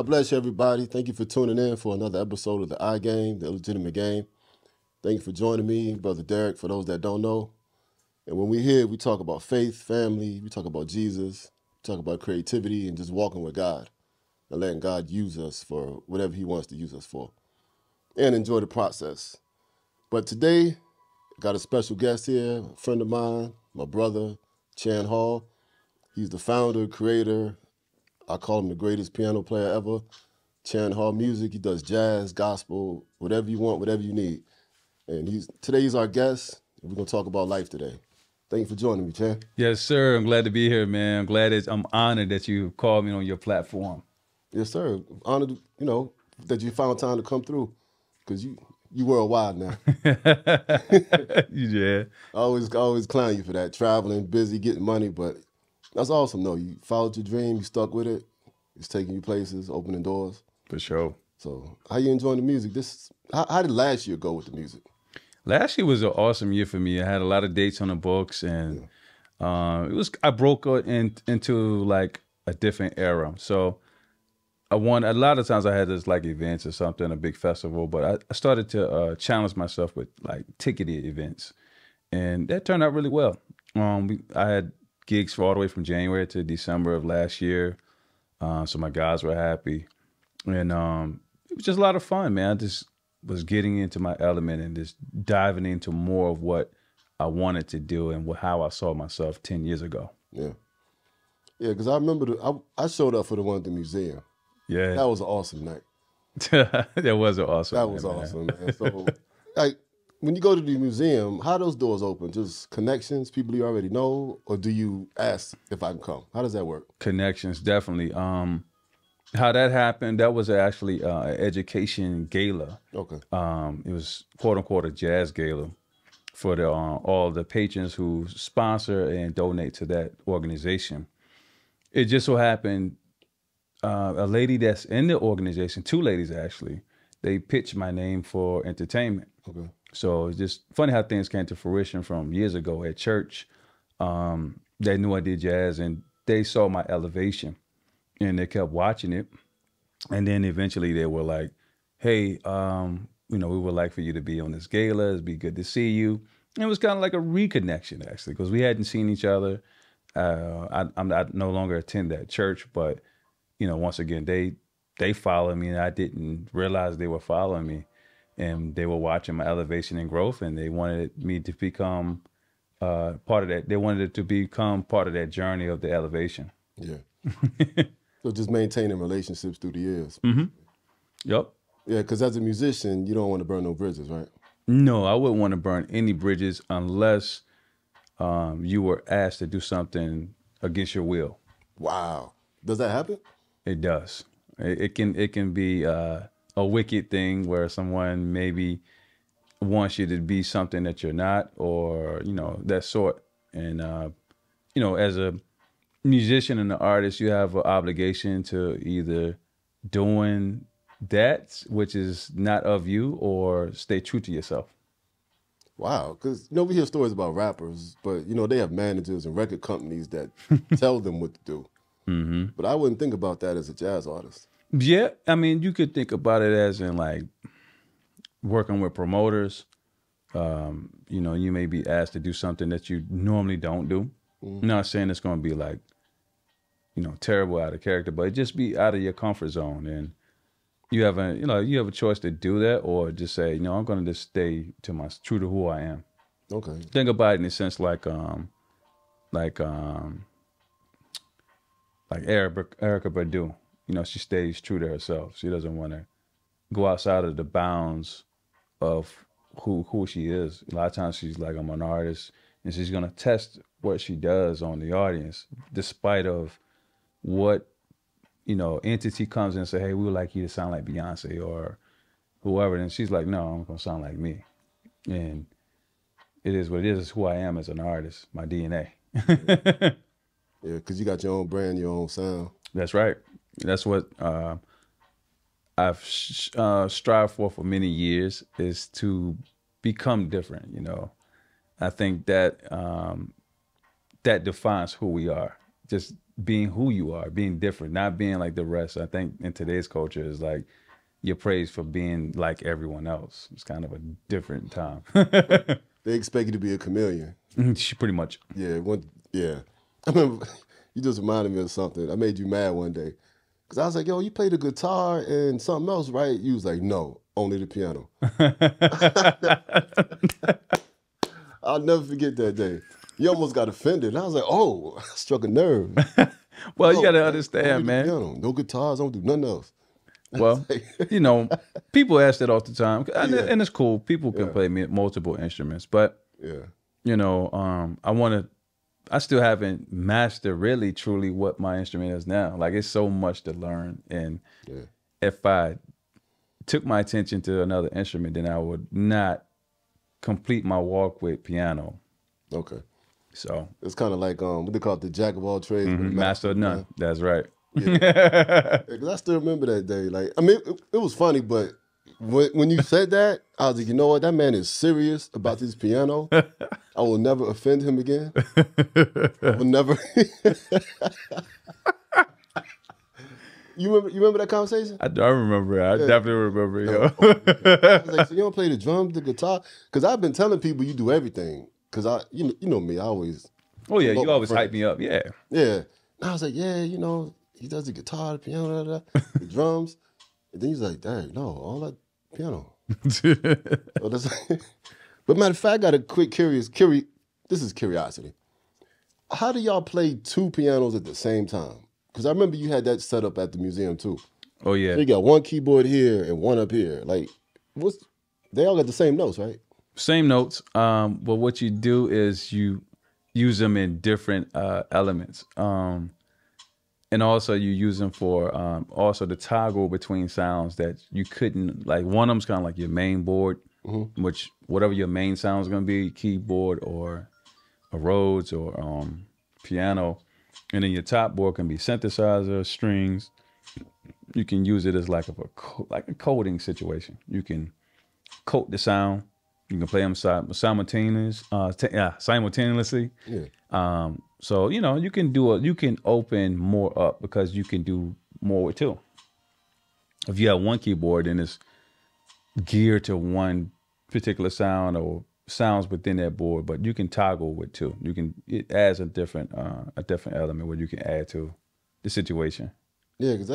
God bless you, everybody. Thank you for tuning in for another episode of the I Game, the Illegitimate Game. Thank you for joining me, Brother Derek, for those that don't know. And when we're here, we talk about faith, family, we talk about Jesus, we talk about creativity, and just walking with God and letting God use us for whatever he wants to use us for. And enjoy the process. But today, I got a special guest here, a friend of mine, my brother, Chan Hall. He's the founder, creator. I call him the greatest piano player ever. Chan Hall Music. He does jazz, gospel, whatever you want, whatever you need. And today he's our guest. And we're gonna talk about life today. Thank you for joining me, Chan. Yes, sir. I'm glad to be here, man. I'm honored that you called me on your platform. Yes, sir. Honored, that you found time to come through, because you worldwide now. Yeah. I always clown you for that, traveling, busy, getting money, but that's awesome, though. You followed your dream, you stuck with it. It's taking you places, opening doors. For sure. So how you enjoying the music? How did last year go with the music? Last year was an awesome year for me. I had a lot of dates on the books, and I broke into like a different era. So a lot of times I had this like events or something, a big festival, but I started to challenge myself with like ticketed events, and that turned out really well. I had gigs for all the way from January to December of last year. So my guys were happy, and it was just a lot of fun, man. I just was getting into my element and just diving into more of what I wanted to do and how I saw myself 10 years ago. Yeah, because I remember I showed up for the one at the museum. Yeah, that was an awesome night. That was an awesome. That was awesome, man. So, like, when you go to the museum, how those doors open? Just connections, people you already know, or do you ask if I can come? How does that work? Connections, definitely. How that happened, that was actually an education gala. Okay. It was quote unquote a jazz gala for all the patrons who sponsor and donate to that organization. It just so happened a lady that's in the organization, two ladies actually, they pitched my name for entertainment. Okay. So it's just funny how things came to fruition from years ago at church. They knew I did jazz and they saw my elevation and they kept watching it. And then eventually they were like, hey, we would like for you to be on this gala. It'd be good to see you. And it was kind of like a reconnection actually, because we hadn't seen each other. I no longer attend that church, but once again, they followed me and I didn't realize they were following me. And they were watching my elevation and growth, and they wanted me to become part of that. They wanted it to become part of that journey of the elevation. Yeah. So just maintaining relationships through the years. Mm-hmm. Yep. Yeah, because as a musician, you don't want to burn no bridges, right? No, I wouldn't want to burn any bridges unless you were asked to do something against your will. Wow. Does that happen? It does. It can be a wicked thing where someone maybe wants you to be something that you're not, or that sort. And as a musician and an artist, you have an obligation to either doing that which is not of you or stay true to yourself. Wow, because we hear stories about rappers, but they have managers and record companies that tell them what to do. Mm-hmm. But I wouldn't think about that as a jazz artist. Yeah, I mean, you could think about it as in like working with promoters. You may be asked to do something that you normally don't do. Mm-hmm. I'm not saying it's going to be like, terrible out of character, but it just be out of your comfort zone, and you have a choice to do that or just say, I'm going to just stay true to who I am. Okay. Think about it in a sense like Erykah Badu. She stays true to herself. She doesn't want to go outside of the bounds of who she is. A lot of times she's like, I'm an artist, and she's going to test what she does on the audience, despite of what, entity comes in and say, hey, we would like you to sound like Beyonce or whoever. And she's like, no, I'm going to sound like me. And it is what it is. It's who I am as an artist, my DNA. Yeah, because you got your own brand, your own sound. That's right. That's what I've strived for many years, is to become different. I think that that defines who we are. Just being who you are, being different, not being like the rest. I think in today's culture is like you're praised for being like everyone else. It's kind of a different time. They expect you to be a chameleon. Pretty much. Yeah, yeah. I remember you just reminded me of something. I made you mad one day. Because I was like, yo, you play the guitar and something else, right? You was like, no, only the piano. I'll never forget that day. You almost got offended. And I was like, oh, I struck a nerve. Well, No, you got to man, understand, only the man. piano. No guitars, don't do nothing else. Well, you know, people ask that all the time, and, Yeah. and it's cool. People can Yeah. play multiple instruments, but Yeah. you know, I still haven't mastered really truly what my instrument is now. Like it's so much to learn, and Yeah. if I took my attention to another instrument, then I would not complete my walk with piano. Okay. So It's kind of like what they call it, the jack of all trades, but the master of none. That's right. Yeah, because I still remember that day. Like, I mean, it was funny, but when you said that, I was like, you know what? That man is serious about this piano. I will never offend him again. I will never. You remember that conversation? I remember. I definitely remember. Yo. I was like, so you don't play the drums, the guitar? Because I've been telling people you do everything. Because you know me, I always. Oh yeah, promote you always my hype friends. me up. Yeah. Yeah. And I was like, yeah, you know, he does the guitar, the piano, the drums. And then he's like, dang, no, all that piano. So that's but matter of fact, I got a quick this is curiosity. How do y'all play two pianos at the same time? Because I remember you had that set up at the museum too. Oh yeah. So you got one keyboard here and one up here. Like, they all got the same notes, right? Same notes. But what you do is you use them in different elements. And also you use them for also the toggle between sounds that you couldn't, like one of them's kind of like your main board, which whatever your main sound is going to be, keyboard or a Rhodes or piano. And then your top board can be synthesizer, strings. You can use it as like a coding situation. You can coat the sound. You can play them simultaneously. Yeah. So you know you can open more up because you can do more with two. If you have one keyboard and it's geared to one particular sound or sounds within that board, but you can toggle with two. It adds a different element where you can add to the situation. Yeah, because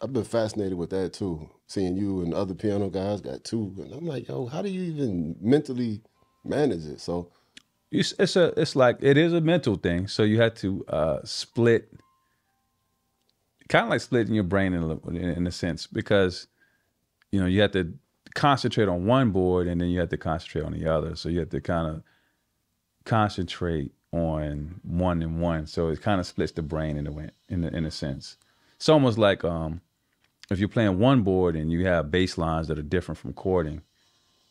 I've been fascinated with that too. Seeing you and other piano guys got two. And I'm like, yo, how do you even mentally manage it? So, It's like it is a mental thing. So you have to split, kind of like splitting your brain in a sense, because you know you have to concentrate on one board and then you have to concentrate on the other. So you have to kind of concentrate on one and one. So it kind of splits the brain in a sense. It's almost like if you're playing one board and you have bass lines that are different from chording,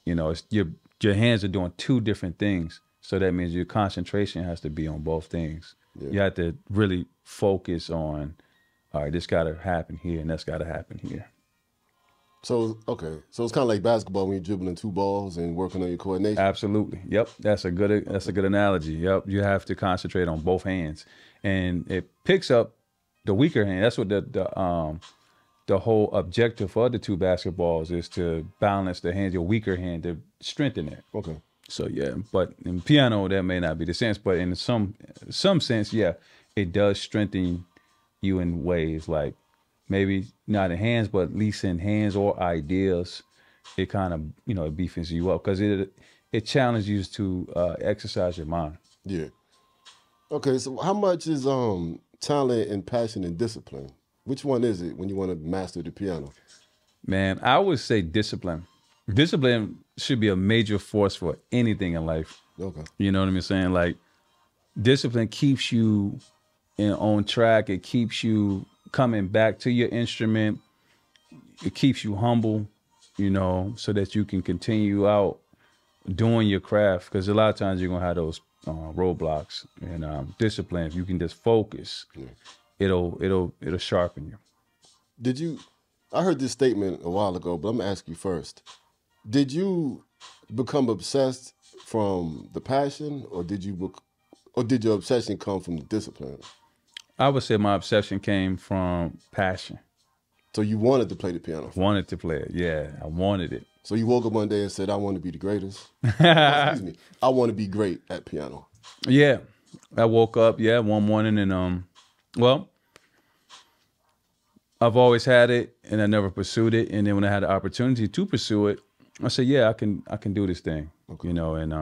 you know, it's your hands are doing two different things. So that means your concentration has to be on both things. Yeah. You have to really focus on, all right, this got to happen here and that's got to happen here. so it's kind of like basketball when you're dribbling two balls and working on your coordination. Absolutely. Yep. That's a good analogy. Yep. You have to concentrate on both hands, and it picks up the weaker hand. That's what the whole objective of the two basketballs is, to balance the hand, your weaker hand, to strengthen it. Okay. So yeah, but in piano that may not be the sense, but in some sense, yeah, it does strengthen you in ways like maybe not in hands, but at least in hands or ideas. It kind of it beefs you up because it challenges you to exercise your mind. Yeah. Okay, so how much is talent and passion and discipline? Which one is it when you want to master the piano? Man, I would say discipline. Discipline should be a major force for anything in life. Okay. You know what I'm saying? Like, discipline keeps you on track. It keeps you coming back to your instrument. It keeps you humble, so that you can continue out doing your craft. Because a lot of times you're going to have those roadblocks. And discipline, if you can just focus, it'll sharpen you. I heard this statement a while ago, but I'm going to ask you first. Did you become obsessed from the passion, or did your obsession come from the discipline? I would say my obsession came from passion. So you wanted to play the piano. Wanted to play it. Yeah, I wanted it. So you woke up one day and said, I want to be the greatest. Oh, excuse me. I want to be great at piano. Yeah. I woke up, one morning and well, I've always had it and I never pursued it. And then when I had the opportunity to pursue it, I said, yeah, I can do this thing. Okay. You know, and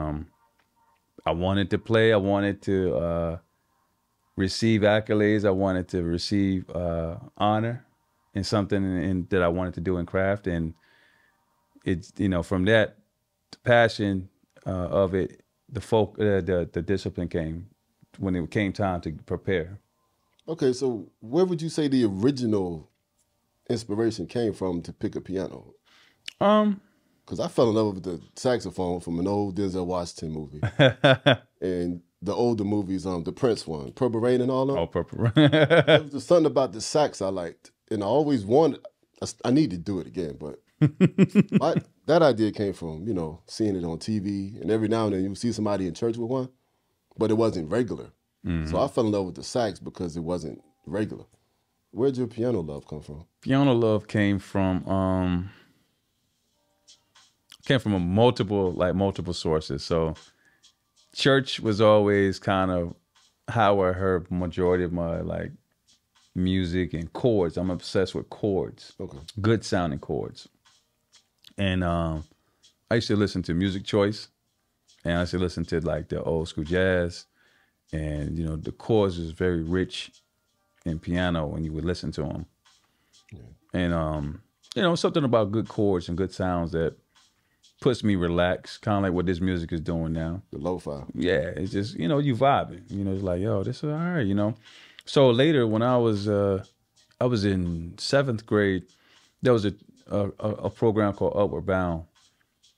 I wanted to play, I wanted to receive accolades, I wanted to receive honor in something that I wanted to do in craft. And it's, you know, from that passion of it, the discipline came when it came time to prepare. Okay, so where would you say the original inspiration came from to pick a piano? Because I fell in love with the saxophone from an old Denzel Washington movie. And the older movies, the Prince one, Purple Rain and all them. Oh, Purple. There was just something about the sax I liked. And I always wanted, I need to do it again, but that idea came from, you know, seeing it on TV. And every now and then you would see somebody in church with one, but it wasn't regular. So I fell in love with the sax because it wasn't regular. Where'd your piano love come from? Piano love came from a multiple sources. So church was always kind of how I heard majority of my like music and chords. I'm obsessed with chords. Okay. Good sounding chords. And I used to listen to Music Choice, and I used to listen to like the old school jazz. And, you know, the chords is very rich in piano when you would listen to them. Yeah. And, you know, something about good chords and good sounds that puts me relaxed, kind of like what this music is doing now. The lo-fi. Yeah, it's just, you know, you vibing. You know, it's like, yo, this is all right, you know. So later when I was in 7th grade, there was a program called Upward Bound.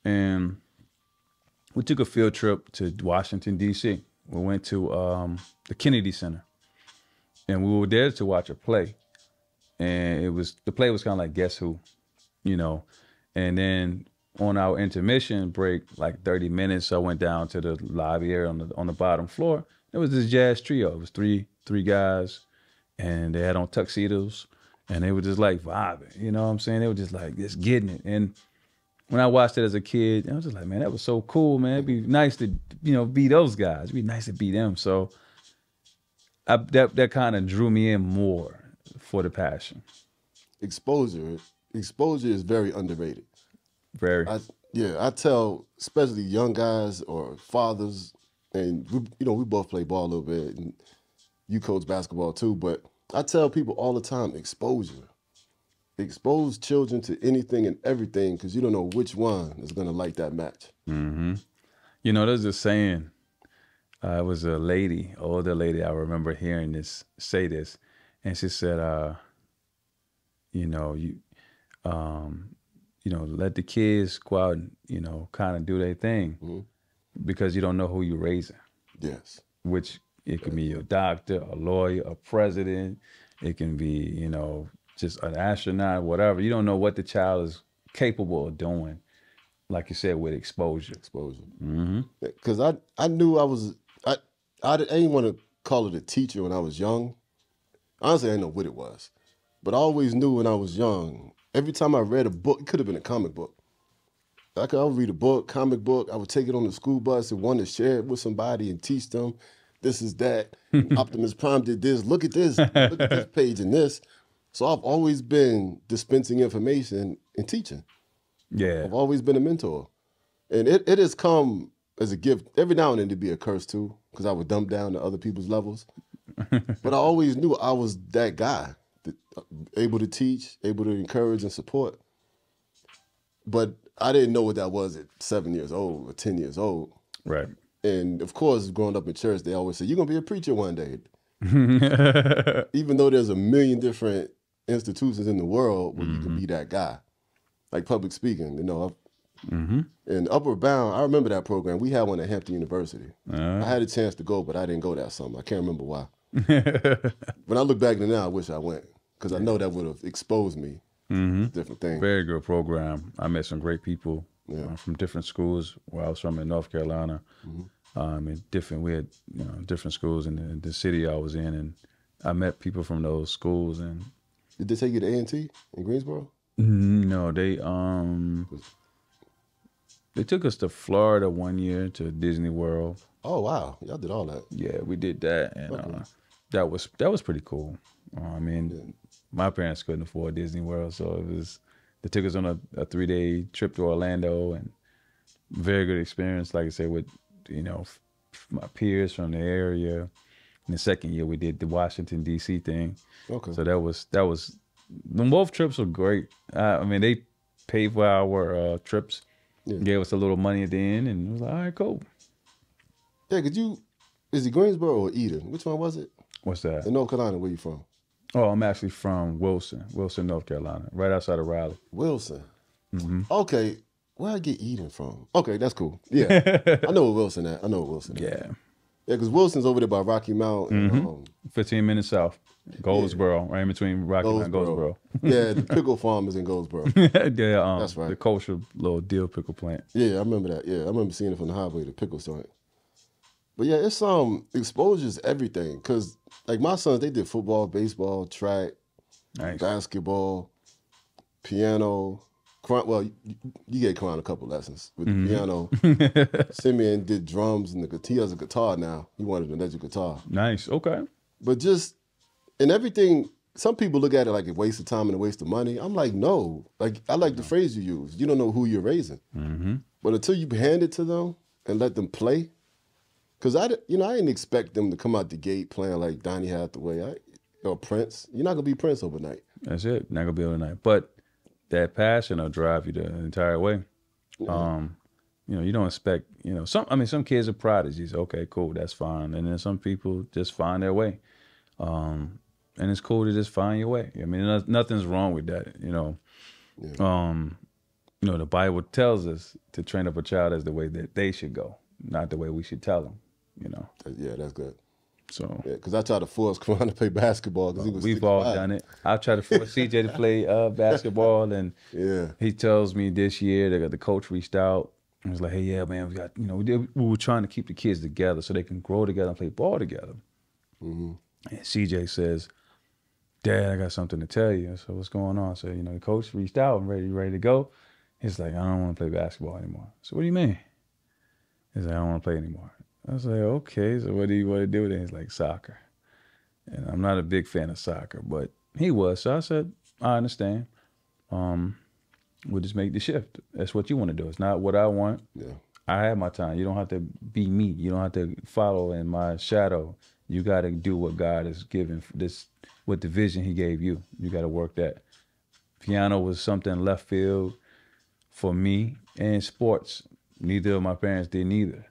And we took a field trip to Washington, D.C. We went to the Kennedy Center, and we were there to watch a play. And the play was kind of like Guess Who, you know. And then on our intermission break, like 30 minutes, I went down to the lobby area on the bottom floor. There was this jazz trio. It was three guys, and they had on tuxedos, and they were just like vibing. You know what I'm saying? They were just like just getting it. And when I watched it as a kid, I was just like, man, that was so cool, man. It'd be nice to, you know, be those guys. It'd be nice to be them. So that kind of drew me in more for the passion. Exposure is very underrated. Very. I tell, especially young guys or fathers, and we both play ball a little bit, and you coach basketball too, but I tell people all the time, exposure. Expose children to anything and everything because you don't know which one is going to like that match. Mm-hmm. You know, there's a saying. It was a lady, older lady, I remember hearing this, say this, and she said, let the kids go out and, you know, kind of do their thing because you don't know who you're raising. Yes. Which it can be a doctor, a lawyer, a president. It can be, you know, just an astronaut, whatever. You don't know what the child is capable of doing, like you said, with exposure. Exposure. Mm-hmm. Because I knew I didn't want to call it a teacher when I was young. Honestly, I didn't know what it was. But I always knew when I was young, every time I read a book, it could have been a comic book. I would read a book, comic book, I would take it on the school bus and want to share it with somebody and teach them. This is that. Optimus Prime did this. Look at this. Look at this page and this. So I've always been dispensing information and teaching. Yeah. I've always been a mentor. And it has come as a gift. Every now and then it'd be a curse too, because I would dump down to other people's levels. But I always knew I was that guy, able to teach, able to encourage and support. But I didn't know what that was at 7 years old or 10 years old. Right. And of course, growing up in church, they always say, you're going to be a preacher one day. Even though there's a million different institutions in the world where you can be that guy. Like public speaking, you know. And Upward Bound, I remember that program. We had one at Hampton University. I had a chance to go, but I didn't go that summer. I can't remember why. When I look back now, I wish I went because I know that would have exposed me to different things. Very good program. I met some great people from different schools where I was from in North Carolina. We had different schools in the city I was in, and I met people from those schools, and Did they take you to A&T in Greensboro? no, they took us to Florida one year to Disney World. Oh wow, y'all did all that. Yeah, we did that, and Okay. that was pretty cool. I mean, my parents couldn't afford Disney World, so they took us on a 3-day trip to Orlando, and very good experience. Like I said, with my peers from the area. In the second year, we did the Washington D.C. thing. Okay. So that was both trips were great. I mean, they paid for our trips, gave us a little money at the end, and it was like, all right, cool. Yeah, is it Greensboro or Eden? Which one was it? What's that? In North Carolina, where you from? Oh, I'm actually from Wilson, North Carolina, right outside of Raleigh. Wilson. Okay, where I get Eden from? Okay, that's cool. Yeah, I know where Wilson at. Yeah. Yeah, because Wilson's over there by Rocky Mount. And, 15 minutes south, Goldsboro, right in between Rocky Mount and Goldsboro. Yeah, the pickle farm is in Goldsboro. Yeah, That's right. The kosher little dill pickle plant. Yeah, I remember that. Yeah, I remember seeing it from the highway, the pickle joint. But yeah, it's exposure's everything. Cause like my sons, they did football, baseball, track, Nice. basketball, piano. Well, you gave Karan a couple lessons with the piano. Simeon did drums and he has a guitar now. He wanted an electric guitar. Nice. Okay. But just in everything, some people look at it like a waste of time and a waste of money. I'm like, no. Like I like the phrase you use. You don't know who you're raising. But until you hand it to them and let them play, because I didn't expect them to come out the gate playing like Donny Hathaway or Prince. You're not gonna be Prince overnight. That's it. Not gonna be overnight. But that passion will drive you the entire way. Yeah. You don't expect, some kids are prodigies. Okay, cool, that's fine. And then some people just find their way. And it's cool to just find your way. I mean, nothing's wrong with that, the Bible tells us to train up a child as the way that they should go, not the way we should tell them, Yeah, that's good. So yeah, because I tried to force Karan to play basketball because he was. We've all done it. I tried to force CJ to play basketball, and he tells me this year that the coach reached out and was like, "Hey, yeah, man, we got we were trying to keep the kids together so they can grow together and play ball together." And CJ says, "Dad, I got something to tell you." So what's going on? So the coach reached out and ready to go. He's like, "I don't want to play basketball anymore." So what do you mean? He's like, "I don't want to play anymore." I was like, okay, so what do you want to do with it? He's like, soccer. And I'm not a big fan of soccer, but he was. So I said, I understand. We'll just make the shift. That's what you want to do. It's not what I want. Yeah. I have my time. You don't have to be me. You don't have to follow in my shadow. You got to do what God has given with the vision he gave you. You got to work that. Piano was something left field for me, and sports. Neither of my parents did neither.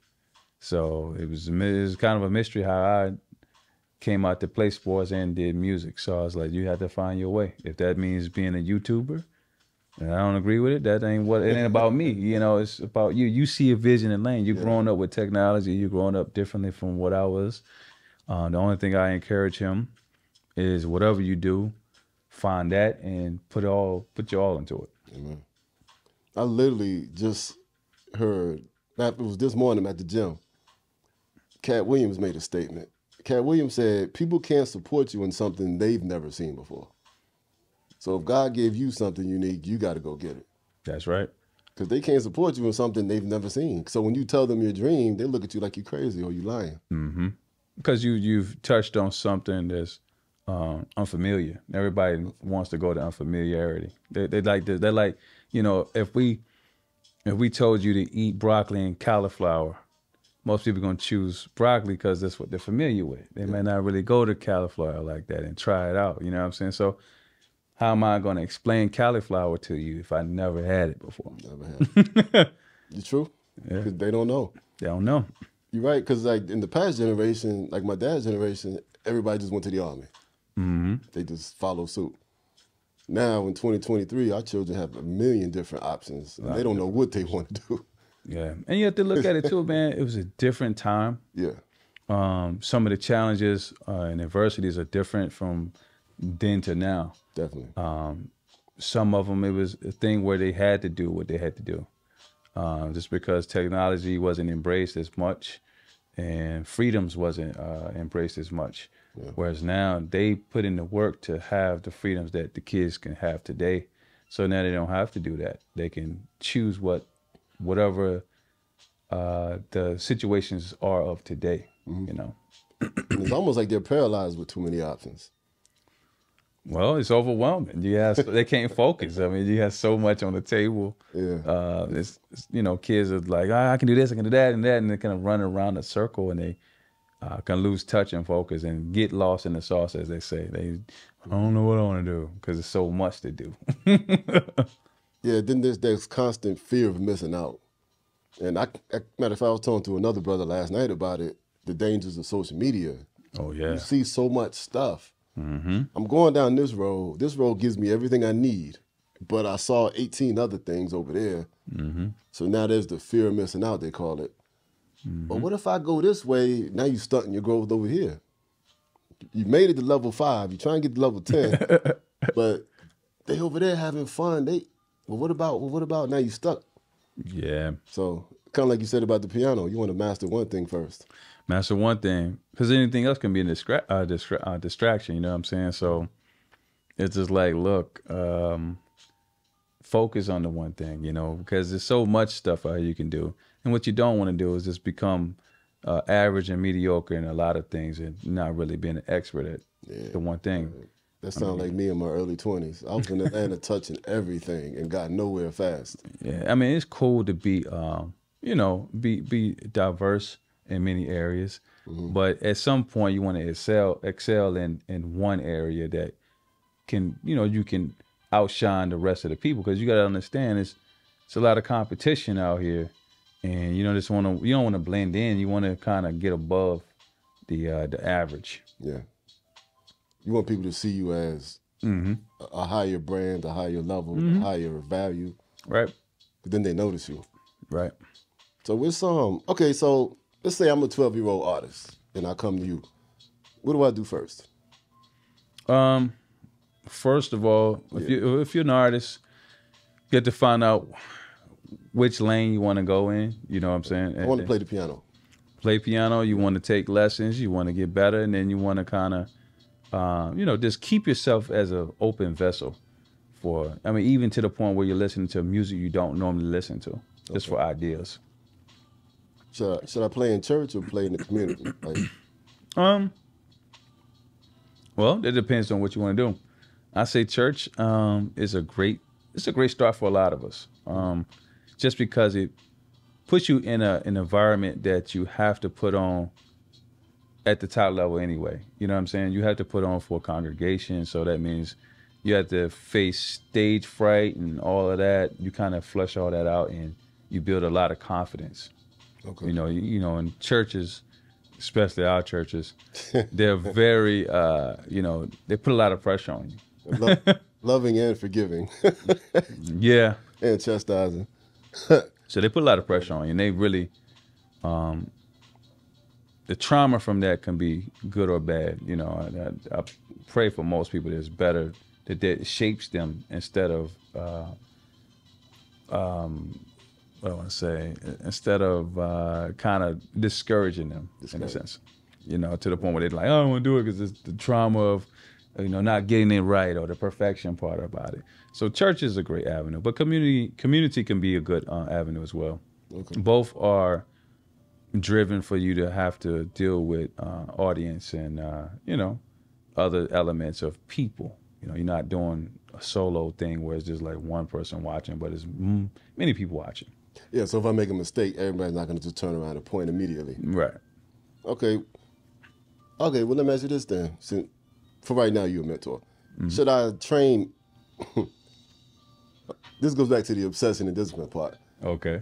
So it was kind of a mystery how I came out to play sports and did music. So I was like, you have to find your way. If that means being a YouTuber, and I don't agree with it, it ain't about me. It's about you. You see a vision and lane. You're growing up with technology. You're growing up differently from what I was. The only thing I encourage him is whatever you do, find that and put your all into it. Amen. I literally just heard, it was this morning at the gym, Cat Williams made a statement. Cat Williams said, people can't support you in something they've never seen before. So if God gave you something unique, you got to go get it. That's right. Because they can't support you in something they've never seen. So when you tell them your dream, they look at you like you're crazy or you lying. Mm-hmm. Because you've touched on something that's unfamiliar. Everybody wants to go to unfamiliarity. They like this. They're like, if we told you to eat broccoli and cauliflower, most people are going to choose broccoli because that's what they're familiar with. They may not really go to cauliflower like that and try it out. You know what I'm saying? So how am I going to explain cauliflower to you if I never had it before? Never had it. You true? Yeah. Because they don't know. They don't know. You're right. Because like in the past generation, like my dad's generation, everybody just went to the army. Mm-hmm. They just follow suit. Now in 2023, our children have a million different options. And they don't know what they want to do. Yeah. And you have to look at it too, man. It was a different time. Yeah. Some of the challenges and adversities are different from then to now. Definitely. Some of them, it was a thing where they had to do what they had to do. Just because technology wasn't embraced as much and freedoms wasn't embraced as much. Yeah. Whereas now they put in the work to have the freedoms that the kids can have today. So now they don't have to do that. They can choose whatever the situations are of today, you know. And it's almost like they're paralyzed with too many options. Well, it's overwhelming. They can't focus. I mean, you have so much on the table. Yeah. Kids are like, I can do this, I can do that, and they kind of run around a circle, and they can lose touch and focus and get lost in the sauce, as they say. I don't know what I want to do because there's so much to do. Yeah. Then there's constant fear of missing out. And matter of fact, I was talking to another brother last night about it, the dangers of social media. Oh, yeah. You see so much stuff. Mm-hmm. I'm going down this road. This road gives me everything I need, but I saw 18 other things over there. Mm-hmm. So now there's the fear of missing out, they call it. Mm-hmm. But what if I go this way? Now you're stunting your growth over here. You made it to level 5. You're trying to get to level 10, but they over there having fun. What about now you stuck? Yeah. So kind of like you said about the piano, you want to master one thing first. Master one thing, because anything else can be a distraction. You know what I'm saying? So it's just like, look, focus on the one thing, because there's so much stuff out here you can do. And what you don't want to do is just become average and mediocre in a lot of things and not really being an expert at the one thing. That sounds like me in my early 20s. I was in Atlanta touching everything and got nowhere fast. Yeah, I mean, it's cool to be, be diverse in many areas, but at some point you want to excel in one area that can, you can outshine the rest of the people, because you got to understand it's a lot of competition out here, and you don't want to blend in. You want to kind of get above the average. Yeah. You want people to see you as a higher brand, a higher level, a higher value. Right. But then they notice you. Right. So with okay, so let's say I'm a 12-year-old artist and I come to you. What do I do first? First of all, if you're an artist, you have to find out which lane you want to go in. You know what I'm saying? I want to play the piano. Play piano. You want to take lessons. You want to get better, and then you want to kind of just keep yourself as an open vessel even to the point where you're listening to music you don't normally listen to, just for ideas. Should I play in church or play in the community? Well, it depends on what you want to do. I say church is a great start for a lot of us, just because it puts you in an environment that you have to put on at the top level anyway. You know what I'm saying? You have to put on for a congregation, so that means you have to face stage fright and all of that. You kind of flush all that out, and you build a lot of confidence. Okay. In churches, especially our churches, they're very, they put a lot of pressure on you. Loving and forgiving. Yeah. And chastising. So they put a lot of pressure on you, and they really, the trauma from that can be good or bad. I pray for most people that it's better, that it shapes them instead of, what I want to say, instead of kind of discouraging them in a sense, to the point where they're like, oh, I don't want to do it because it's the trauma of, not getting it right, or the perfection part about it. So church is a great avenue, but community can be a good avenue as well. Okay. Both are driven for you to have to deal with audience and, other elements of people. You're not doing a solo thing where it's just like one person watching, but it's many people watching. Yeah, so if I make a mistake, everybody's not going to just turn around and point immediately. Right. Okay, well, let me ask you this then. Since, for right now, you're a mentor. Should I train... This goes back to the obsession and discipline part. Okay.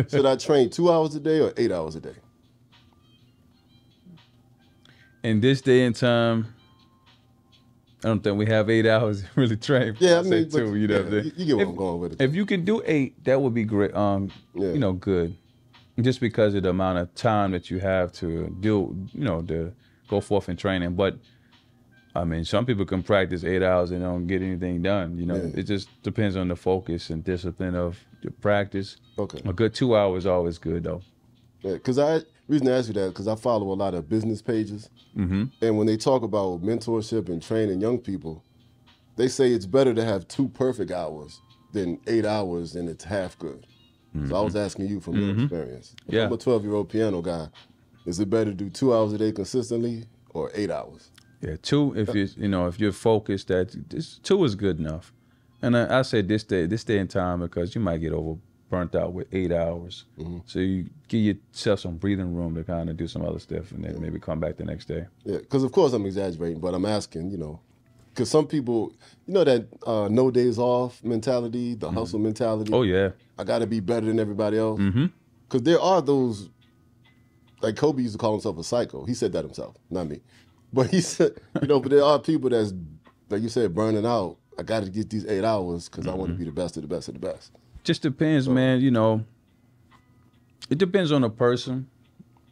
Should I train 2 hours a day or 8 hours a day? In this day and time, I don't think we have 8 hours to really train. Yeah, I mean, two. You get where I'm going with it. If you can do 8, that would be great. Good. Just because of the amount of time that you have to do, to go forth in training. But I mean, some people can practice 8 hours and don't get anything done. It just depends on the focus and discipline of the practice. Okay. A good 2 hours is always good, though. Yeah, because reason I ask you that because I follow a lot of business pages, Mm-hmm. and when they talk about mentorship and training young people, they say it's better to have 2 perfect hours than 8 hours and it's half good. So I was asking you from your Mm-hmm. experience. If I'm Yeah. a 12-year-old piano guy, is it better to do 2 hours a day consistently or 8 hours? Yeah, two. If if you're focused, that this two is good enough. And I say this day and time because you might get over burnt out with 8 hours. Mm-hmm. So you give yourself some breathing room to kind of do some other stuff, and then maybe come back the next day. Yeah, because of course I'm exaggerating, but I'm asking, because some people, that no days off mentality, the hustle mentality. Oh yeah. I got to be better than everybody else. Mm-hmm. Because there are those, like Kobe used to call himself a psycho. He said that himself, not me. But he said, but there are people that's, like you said, burning out. I got to get these 8 hours because I want to be the best of the best of the best. Just depends, man. It depends on the person,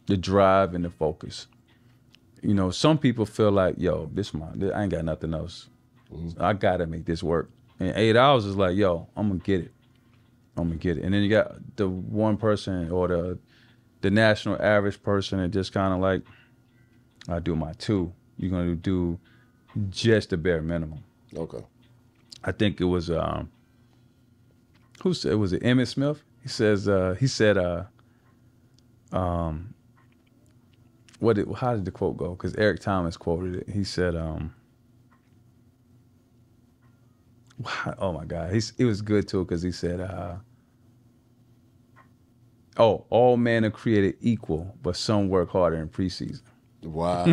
the drive, and the focus. Some people feel like, yo, I ain't got nothing else. So I gotta make this work. And 8 hours is like, yo, I'm gonna get it. And then you got the one person or the national average person that just kind of like, I do my 2. You're gonna do just the bare minimum. Okay. I think it was who said, was it Emmett Smith? He said how did the quote go? Because Eric Thomas quoted it. He said oh my God, it was good too because he said all men are created equal, but some work harder in preseason. Wow.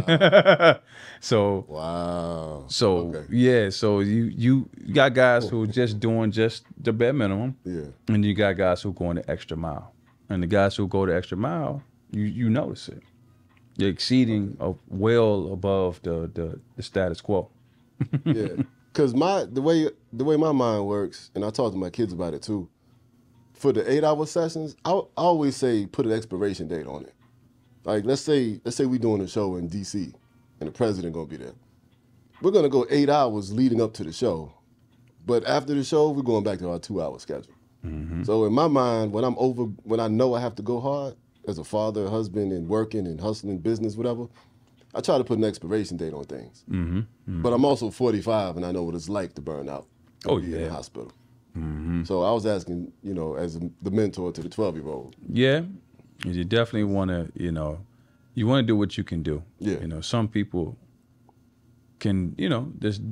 So Wow. okay. Yeah, so you got guys who are just doing just the bare minimum. Yeah. And you got guys who are going the extra mile. And the guys who go the extra mile, you notice it. You're exceeding well above the status quo. Yeah. Because the way my mind works, and I talk to my kids about it too, for the 8-hour sessions, I always say put an expiration date on it. Like let's say we doing a show in DC and the president gonna be there. We're gonna go 8 hours leading up to the show. But after the show, we're going back to our 2-hour schedule. Mm-hmm. So in my mind, when I know I have to go hard as a father, a husband, and working and hustling, business, whatever, I try to put an expiration date on things. Mm-hmm. Mm-hmm. But I'm also 45 and I know what it's like to burn out. Be in the hospital. Mm-hmm. So I was asking, as the mentor to the 12-year-old. Yeah, you definitely want to, you want to do what you can do. Yeah. Some people can, just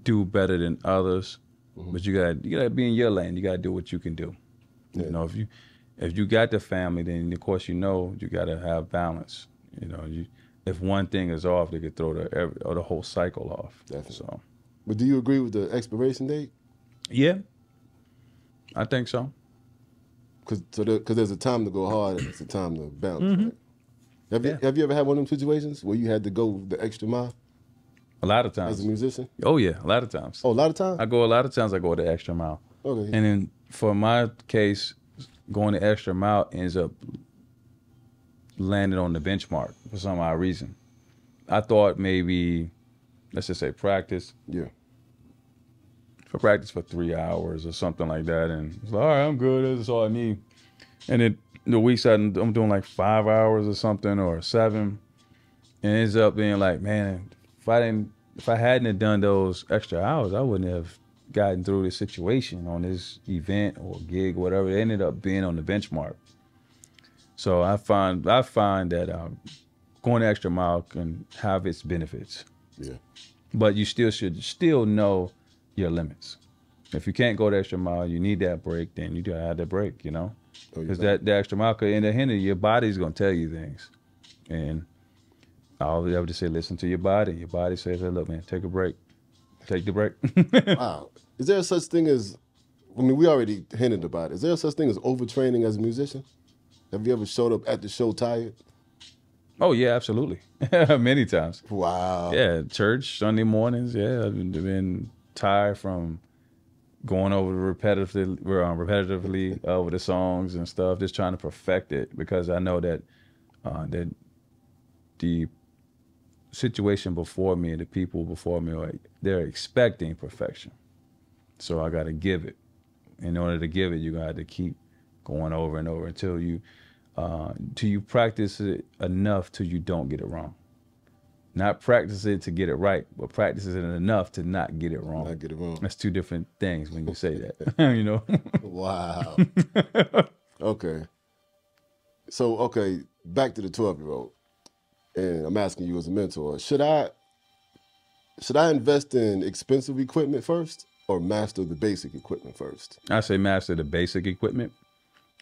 do better than others, but you gotta be in your lane. You gotta do what you can do. Yeah. If you got the family, then of course you gotta have balance. If one thing is off, they could throw the whole cycle off. Definitely. So, but do you agree with the expiration date? Yeah, I think so. Because there's a time to go hard and it's a time to balance. Right? Have you ever had one of them situations where you had to go the extra mile? A lot of times. As a musician? Oh yeah, a lot of times. Oh, a lot of times? I go the extra mile. Okay. And then for my case, going the extra mile ends up landing on the benchmark for some odd reason. I thought maybe, let's just say practice. Yeah. For practice for 3 hours or something like that. And it's like, all right, I'm good. That's all I need. And then the weeks I'm doing like 5 hours or something or 7. And it ends up being like, man, if I hadn't have done those extra hours, I wouldn't have gotten through this situation on this event or gig, or whatever. It ended up being on the benchmark. So I find that going the extra mile can have its benefits. Yeah. But you should still know your limits. If you can't go the extra mile, you need that break, then you gotta have that break, because that extra mile could end up hindering your body's gonna tell you things. And all we have to say, listen to your body. Your body says, hey, look, man, take a break. Take the break. Wow. Is there such thing as, we already hinted about it. Is there such thing as overtraining as a musician? Have you ever showed up at the show tired? Oh, yeah, absolutely. Many times. Wow. Yeah, church, Sunday mornings, yeah. I've been tired from going over repetitively over the songs and stuff, just trying to perfect it, because I know that the situation before me and the people before me, they're expecting perfection. So I got to give it. In order to give it, you got to keep going over and over until you till you practice it enough till you don't get it wrong. Not practice it to get it right, but practice it enough to not get it wrong. Not get it wrong. That's two different things when you say that, you know? Wow. Okay. So, okay, back to the 12-year-old. And I'm asking you as a mentor, should I invest in expensive equipment first or master the basic equipment first? I say master the basic equipment.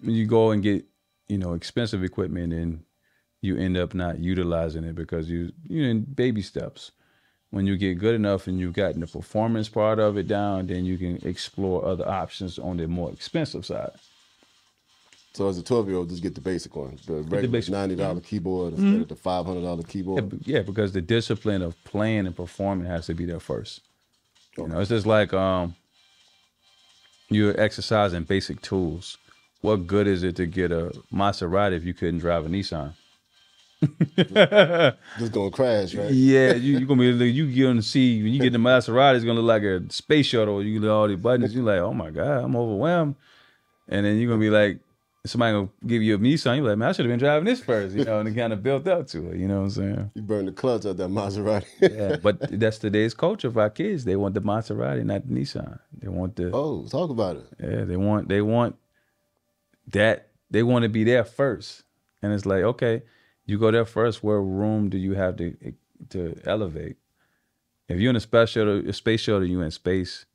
You go and get, expensive equipment and you end up not utilizing it because you're in baby steps. When you get good enough and you've gotten the performance part of it down, then you can explore other options on the more expensive side. So as a 12-year-old, just get the basic one, the regular $90 keyboard instead of the $500 keyboard. Yeah, because the discipline of playing and performing has to be there first. It's just like you're exercising basic tools. What good is it to get a Maserati if you couldn't drive a Nissan? Just gonna crash, right? Yeah, you're gonna be you get on the sea when you get the Maserati, it's gonna look like a space shuttle. You get all these buttons, you're like, oh my God, I'm overwhelmed. And then you're gonna be like, somebody gonna give you a Nissan, you're like, man, I should have been driving this first, and it kind of built up to it, you know what I'm saying? You burn the clutch out that Maserati. Yeah, but that's today's culture of our kids. They want the Maserati, not the Nissan. They want the talk about it. Yeah, they want that. They want to be there first. And it's like, okay, you go there first, where room do you have to elevate? If you're in a space shuttle, you're in space,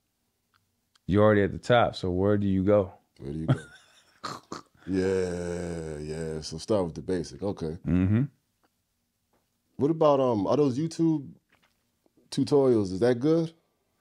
you're already at the top. So where do you go? Where do you go? Yeah. So start with the basic. Okay. Mm-hmm. What about are those YouTube tutorials? Is that good?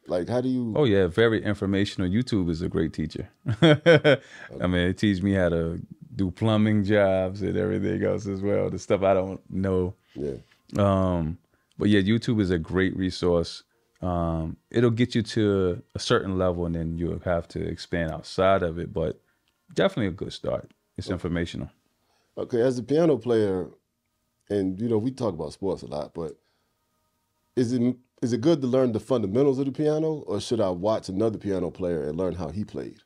Like, how do you? Oh yeah, very informational. YouTube is a great teacher. I mean, it teaches me how to do plumbing jobs and everything else as well. The stuff I don't know. Yeah. But yeah, YouTube is a great resource. It'll get you to a certain level, and then you'll have to expand outside of it. But definitely a good start. It's informational. Okay, as a piano player, and we talk about sports a lot, but is it good to learn the fundamentals of the piano, or should I watch another piano player and learn how he played?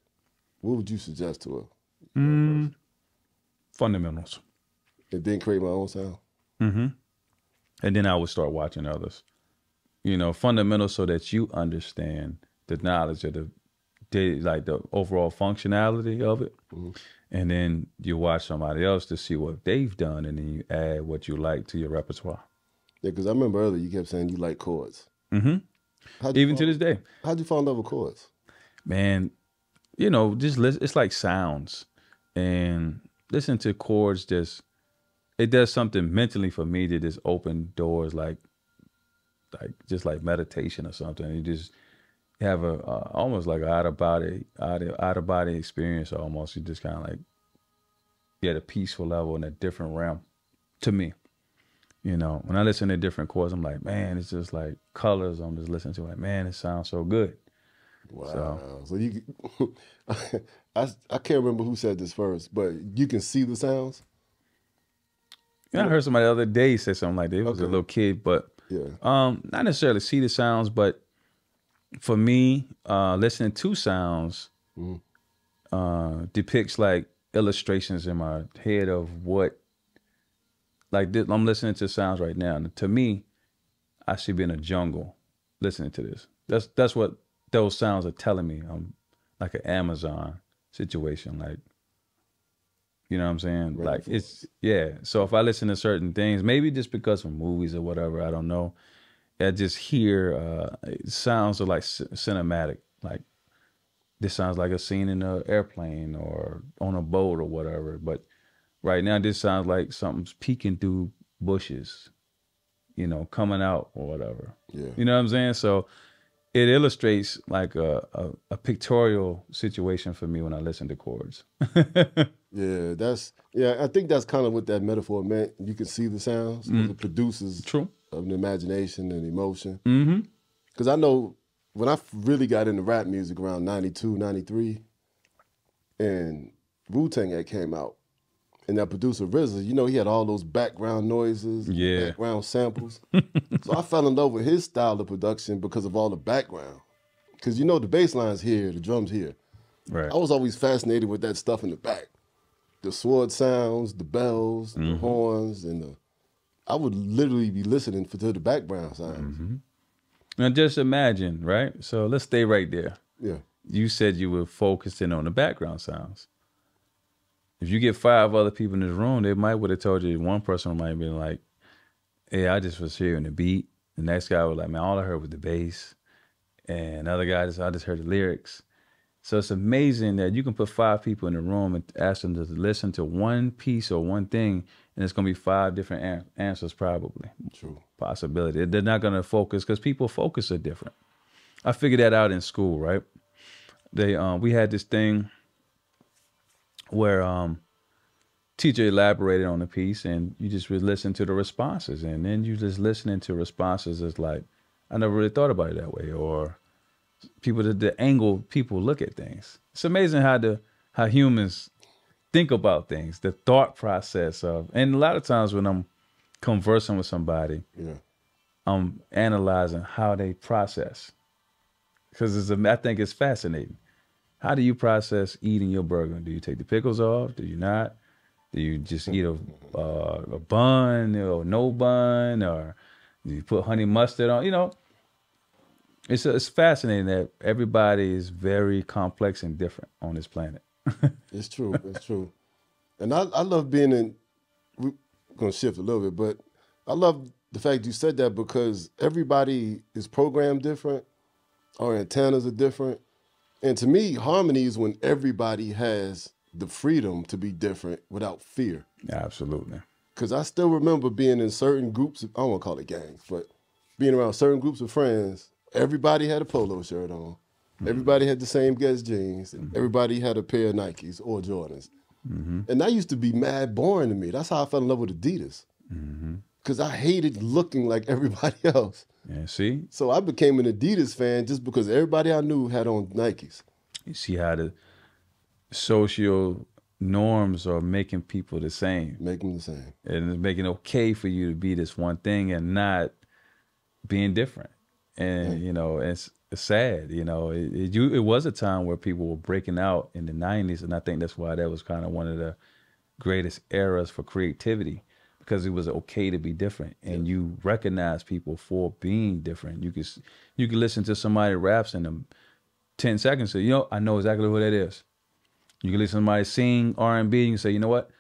What would you suggest to a person? Fundamentals. And then create my own sound? Mm-hmm. And then I would start watching others. Fundamentals so that you understand the knowledge of the overall functionality of it. Mm-hmm. And then you watch somebody else to see what they've done, and then you add what you like to your repertoire. Yeah, because I remember earlier you kept saying you like chords. Mm-hmm. Even to this day. How'd you fall in love with chords? Man, just it's like sounds. And listen to chords, it does something mentally for me to just open doors like meditation or something. You just have a almost like an out of body experience almost. You just kind of like get a peaceful level in a different realm to me. When I listen to different chords, I'm like, man, it's just like colors. I'm just listening to like, man, it sounds so good. Wow. So you, I can't remember who said this first, but you can see the sounds? Yeah, I heard somebody the other day say something like that. It was a little kid, but not necessarily see the sounds, but for me, listening to sounds depicts like illustrations in my head of what, like this, I'm listening to sounds right now. And to me, I should be in a jungle listening to this. That's what those sounds are telling me. I'm like an Amazon situation, like, you know what I'm saying? Right. Like So if I listen to certain things, maybe just because of movies or whatever, I don't know. I just hear sounds are like cinematic. Like this sounds like a scene in an airplane or on a boat or whatever. But right now, this sounds like something's peeking through bushes, coming out or whatever. Yeah. You know what I'm saying? So it illustrates like a pictorial situation for me when I listen to chords. I think that's kind of what that metaphor meant. You can see the sounds. It produces an imagination and emotion. Because I know when I really got into rap music around 92, 93, and Wu-Tang had came out, and that producer RZA, he had all those background noises, background samples. So I fell in love with his style of production because of all the background. Because the bass line's here, the drums here. Right. I was always fascinated with that stuff in the back. the sword sounds, the bells, the horns, and I would literally be listening to the background sounds. Now just imagine, right? So let's stay right there. Yeah. You said you were focusing on the background sounds. If you get 5 other people in this room, they might would have told you, one person might have been like, hey, I just was hearing the beat. The next guy was like, man, all I heard was the bass. And another guy, I just heard the lyrics. So it's amazing that you can put 5 people in the room and ask them to listen to one piece or one thing, and it's going to be 5 different answers probably. True. Possibility. They're not going to focus because people focus are different. I figured that out in school, right? We had this thing where teacher elaborated on the piece, and you just would listen to the responses, and then you just listening to responses is like, I never really thought about it that way, or people, the angle people look at things. It's amazing how humans think about things, the thought process of, and a lot of times when I'm conversing with somebody, I'm analyzing how they process, because I think it's fascinating. How do you process eating your burger? Do you take the pickles off? Do you not? Do you just eat a bun or no bun, or do you put honey mustard on? You know, it's fascinating that everybody is very complex and different on this planet. It's true. It's true. And I love being in, we're going to shift a little bit, but I love the fact you said that because everybody is programmed different. Our antennas are different. And to me, harmony is when everybody has the freedom to be different without fear. Absolutely. Because I still remember being in certain groups, I don't want to call it gangs, but being around certain groups of friends, everybody had a polo shirt on. Everybody had the same Guess jeans. Everybody had a pair of Nikes or Jordans. And that used to be mad boring to me. That's how I fell in love with Adidas. Because I hated looking like everybody else. Yeah, see? So I became an Adidas fan just because everybody I knew had on Nikes. You see how the social norms are making people the same. Make them the same. And it's making it okay for you to be this one thing and not being different. And, you know, it's sad, you know. It was a time where people were breaking out in the 90s, and I think that's why that was kind of one of the greatest eras for creativity, because it was okay to be different, and you recognize people for being different. You could listen to somebody raps in them 10 seconds, so, you know, I know exactly who that is. You can listen to somebody sing R&B, and you can say, you know what,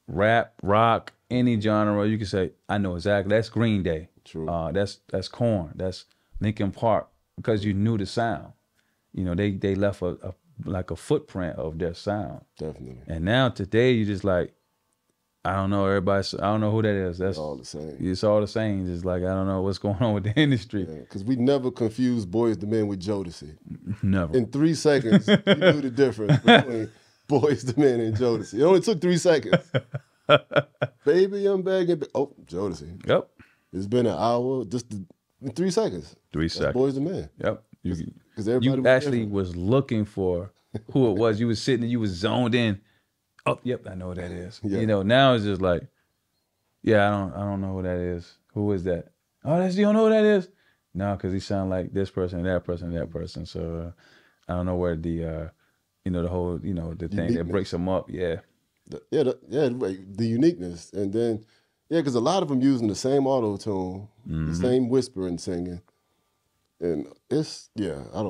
rap, rock, any genre, you can say, I know exactly, that's Green Day. True. That's Korn, that's Linkin Park, because you knew the sound. You know, they left like a footprint of their sound. Definitely. And now today, you just like, I don't know, I don't know who that is. That's all the same. It's all the same. Just like, I don't know what's going on with the industry. Because we never confused Boys the Men with Jodeci. Never. In 3 seconds, you knew the difference between Boys the Men and Jodeci. It only took 3 seconds. Baby, I'm begging. Oh, Jodeci. Yep. It's been an hour, just in 3 seconds. 3 seconds. Boys the Men. Yep. Because everybody you was actually different. was looking for who it was. You was sitting, you was zoned in. Oh, yep, I know who that is. Yeah. You know, now it's just like, yeah, I don't know who that is. Who is that? Oh, you don't know who that is? No, because he sound like this person, that person, that person. So I don't know where the, you know, the whole, you know, the thing that breaks them up. Yeah. The uniqueness. And then, because a lot of them using the same auto-tune, the same whispering singing. And it's, Yeah, out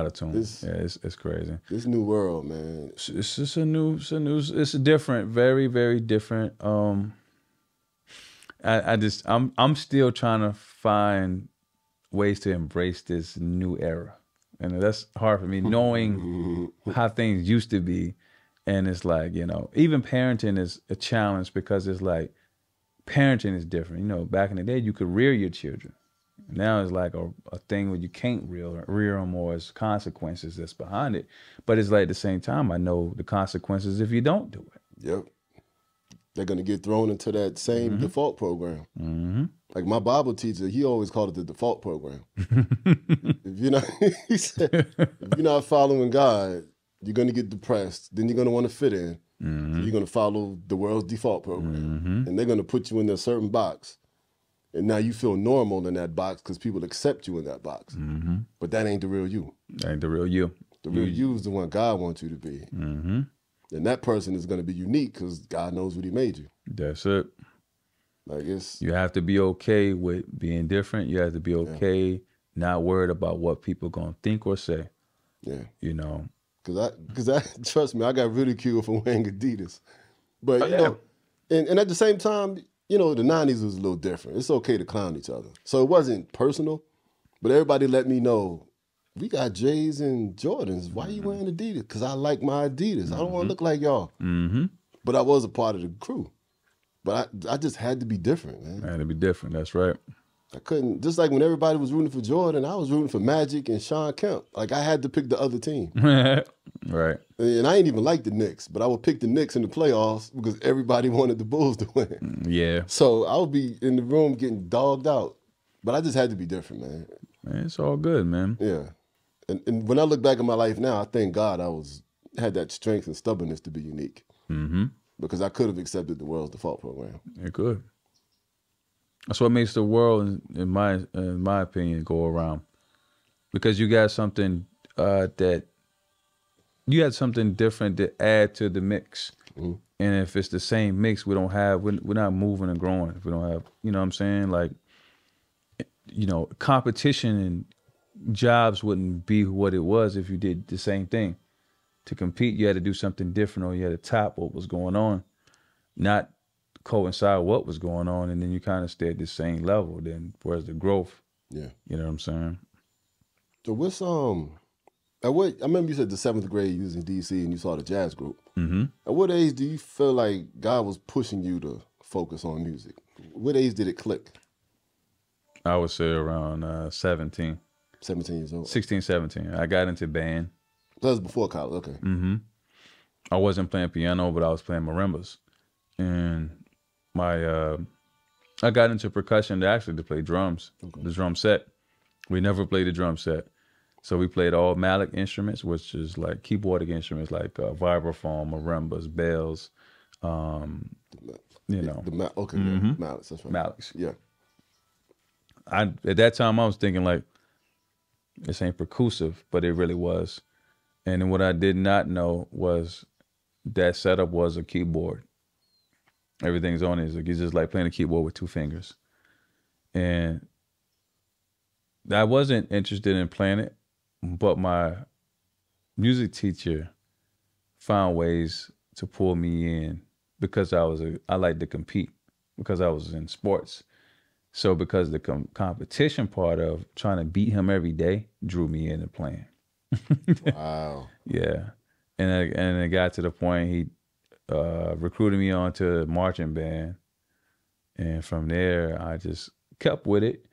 of tune. It's crazy. This new world, man. It's just it's different, very, very different. I'm still trying to find ways to embrace this new era. And that's hard for me, knowing how things used to be. And it's like, you know, even parenting is a challenge, because it's like, parenting is different. You know, back in the day, you could rear your children. Now it's like a thing where you can't rear them, or it's consequences that's behind it. But it's like, at the same time, I know the consequences if you don't do it. Yep. They're going to get thrown into that same default program. Like my Bible teacher, he always called it the default program. He said, if you're not following God, you're going to get depressed. Then you're going to want to fit in. So you're going to follow the world's default program. And they're going to put you in a certain box. And now you feel normal in that box because people accept you in that box. But that ain't the real you. That ain't the real you. The real you is the one God wants you to be. And that person is going to be unique because God knows what he made you. That's it. Like You have to be okay with being different. You have to be okay, not worried about what people gonna think or say. Yeah. You know. Cause I trust me, I got ridiculed for wearing Adidas. But you know, and at the same time, you know, the 90s was a little different. It's okay to clown each other. So it wasn't personal, but everybody let me know, we got J's and Jordans. Why you wearing Adidas? Because I like my Adidas. I don't want to look like y'all. But I was a part of the crew. But I just had to be different, man. Had to be different. That's right. I couldn't, just like when everybody was rooting for Jordan, I was rooting for Magic and Sean Kemp. Like I had to pick the other team. Right. And I ain't even like the Knicks, but I would pick the Knicks in the playoffs because everybody wanted the Bulls to win. Yeah. So I would be in the room getting dogged out. But I just had to be different, man. Man, it's all good, man. Yeah. And when I look back at my life now, I thank God I had that strength and stubbornness to be unique. Because I could have accepted the world's default program. It could. That's what makes the world, in my opinion, go around. Because you got something you had something different to add to the mix. And if it's the same mix, we're not moving and growing. If we don't have, you know what I'm saying? Like, you know, competition and jobs wouldn't be what it was if you did the same thing. To compete, you had to do something different, or you had to top what was going on, not coincide what was going on, and then you kind of stay at the same level. Then where's the growth? Yeah. You know what I'm saying? So what's I remember you said the 7th grade you was in DC and you saw the jazz group. At what age do you feel like God was pushing you to focus on music? What age did it click? I would say around 17. 17 years old. 16, 17. I got into band. That was before college, okay. I wasn't playing piano, but I was playing marimbas. And I got into percussion to play drums, the drum set. We never played the drum set. So we played all mallet instruments, which is like keyboardic instruments like vibraphone, marimbas, bells, you know. Mallets, that's right. Mallets. Yeah. At that time, I was thinking like, this ain't percussive, but it really was. And then what I did not know was that setup was a keyboard. Everything's on it. It's just like playing a keyboard with 2 fingers. And I wasn't interested in playing it, but my music teacher found ways to pull me in because I liked to compete because I was in sports. So because the competition part of trying to beat him every day drew me into playing. Wow. Yeah. And it got to the point he recruited me onto marching band. And from there, I just kept with it.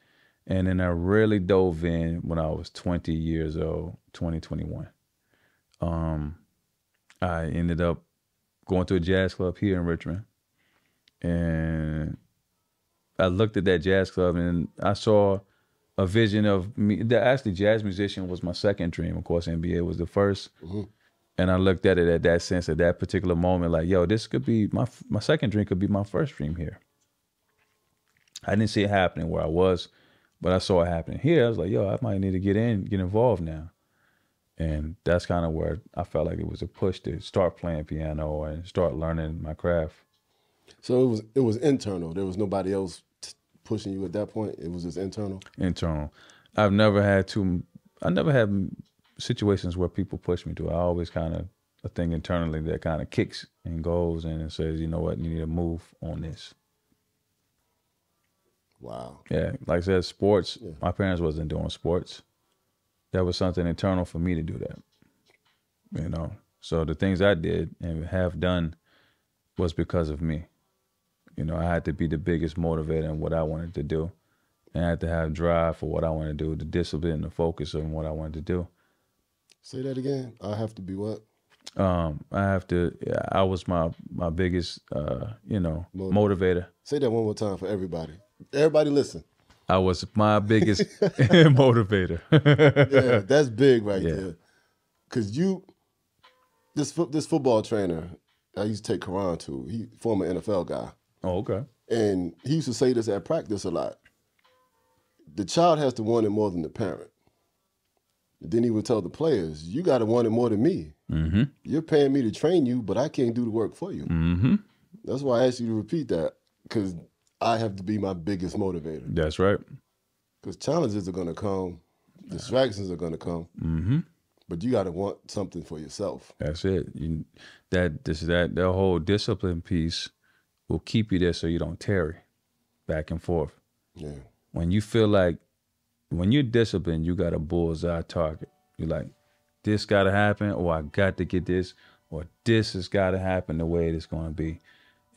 And then I really dove in when I was 20 years old, 2021. I ended up going to a jazz club here in Richmond. And I looked at that jazz club and I saw a vision of me. Actually, jazz musician was my second dream. Of course, NBA was the first. And I looked at it at that sense, at that particular moment, like, yo, this could be my second dream could be my first dream here. I didn't see it happening where I was, but I saw it happening here. I was like, yo, I might need to get involved now. And that's kind of where I felt like it was a push to start playing piano and start learning my craft. So it was internal. There was nobody else pushing you at that point. It was just internal. Internal. I never had situations where people push me to. I always kind of a thing internally that kind of kicks and goes and it says, you know what, you need to move on this. Wow. Yeah, like I said, sports. Yeah. My parents wasn't doing sports. That was something internal for me to do that. You know, so the things I did and have done was because of me. You know, I had to be the biggest motivator in what I wanted to do. And I had to have drive for what I wanted to do, the discipline, the focus on what I wanted to do. Say that again. I have to be what? I was my biggest, motivator. Say that one more time for everybody. Everybody listen. I was my biggest motivator. Yeah, that's big right there. Because this football trainer I used to take Quran to, he former NFL guy. Oh, okay. And he used to say this at practice a lot. The child has to want it more than the parent. Then he would tell the players, you got to want it more than me. Mm-hmm. You're paying me to train you, but I can't do the work for you. Mm-hmm. That's why I asked you to repeat that, because I have to be my biggest motivator. That's right. Because challenges are going to come, distractions are going to come, Mm-hmm. but you got to want something for yourself. That's it. That whole discipline piece will keep you there so you don't tarry back and forth. Yeah. When you feel like, when you're disciplined, you got a bullseye target. You're like, this got to happen, or I got to get this, or this has got to happen the way it's going to be.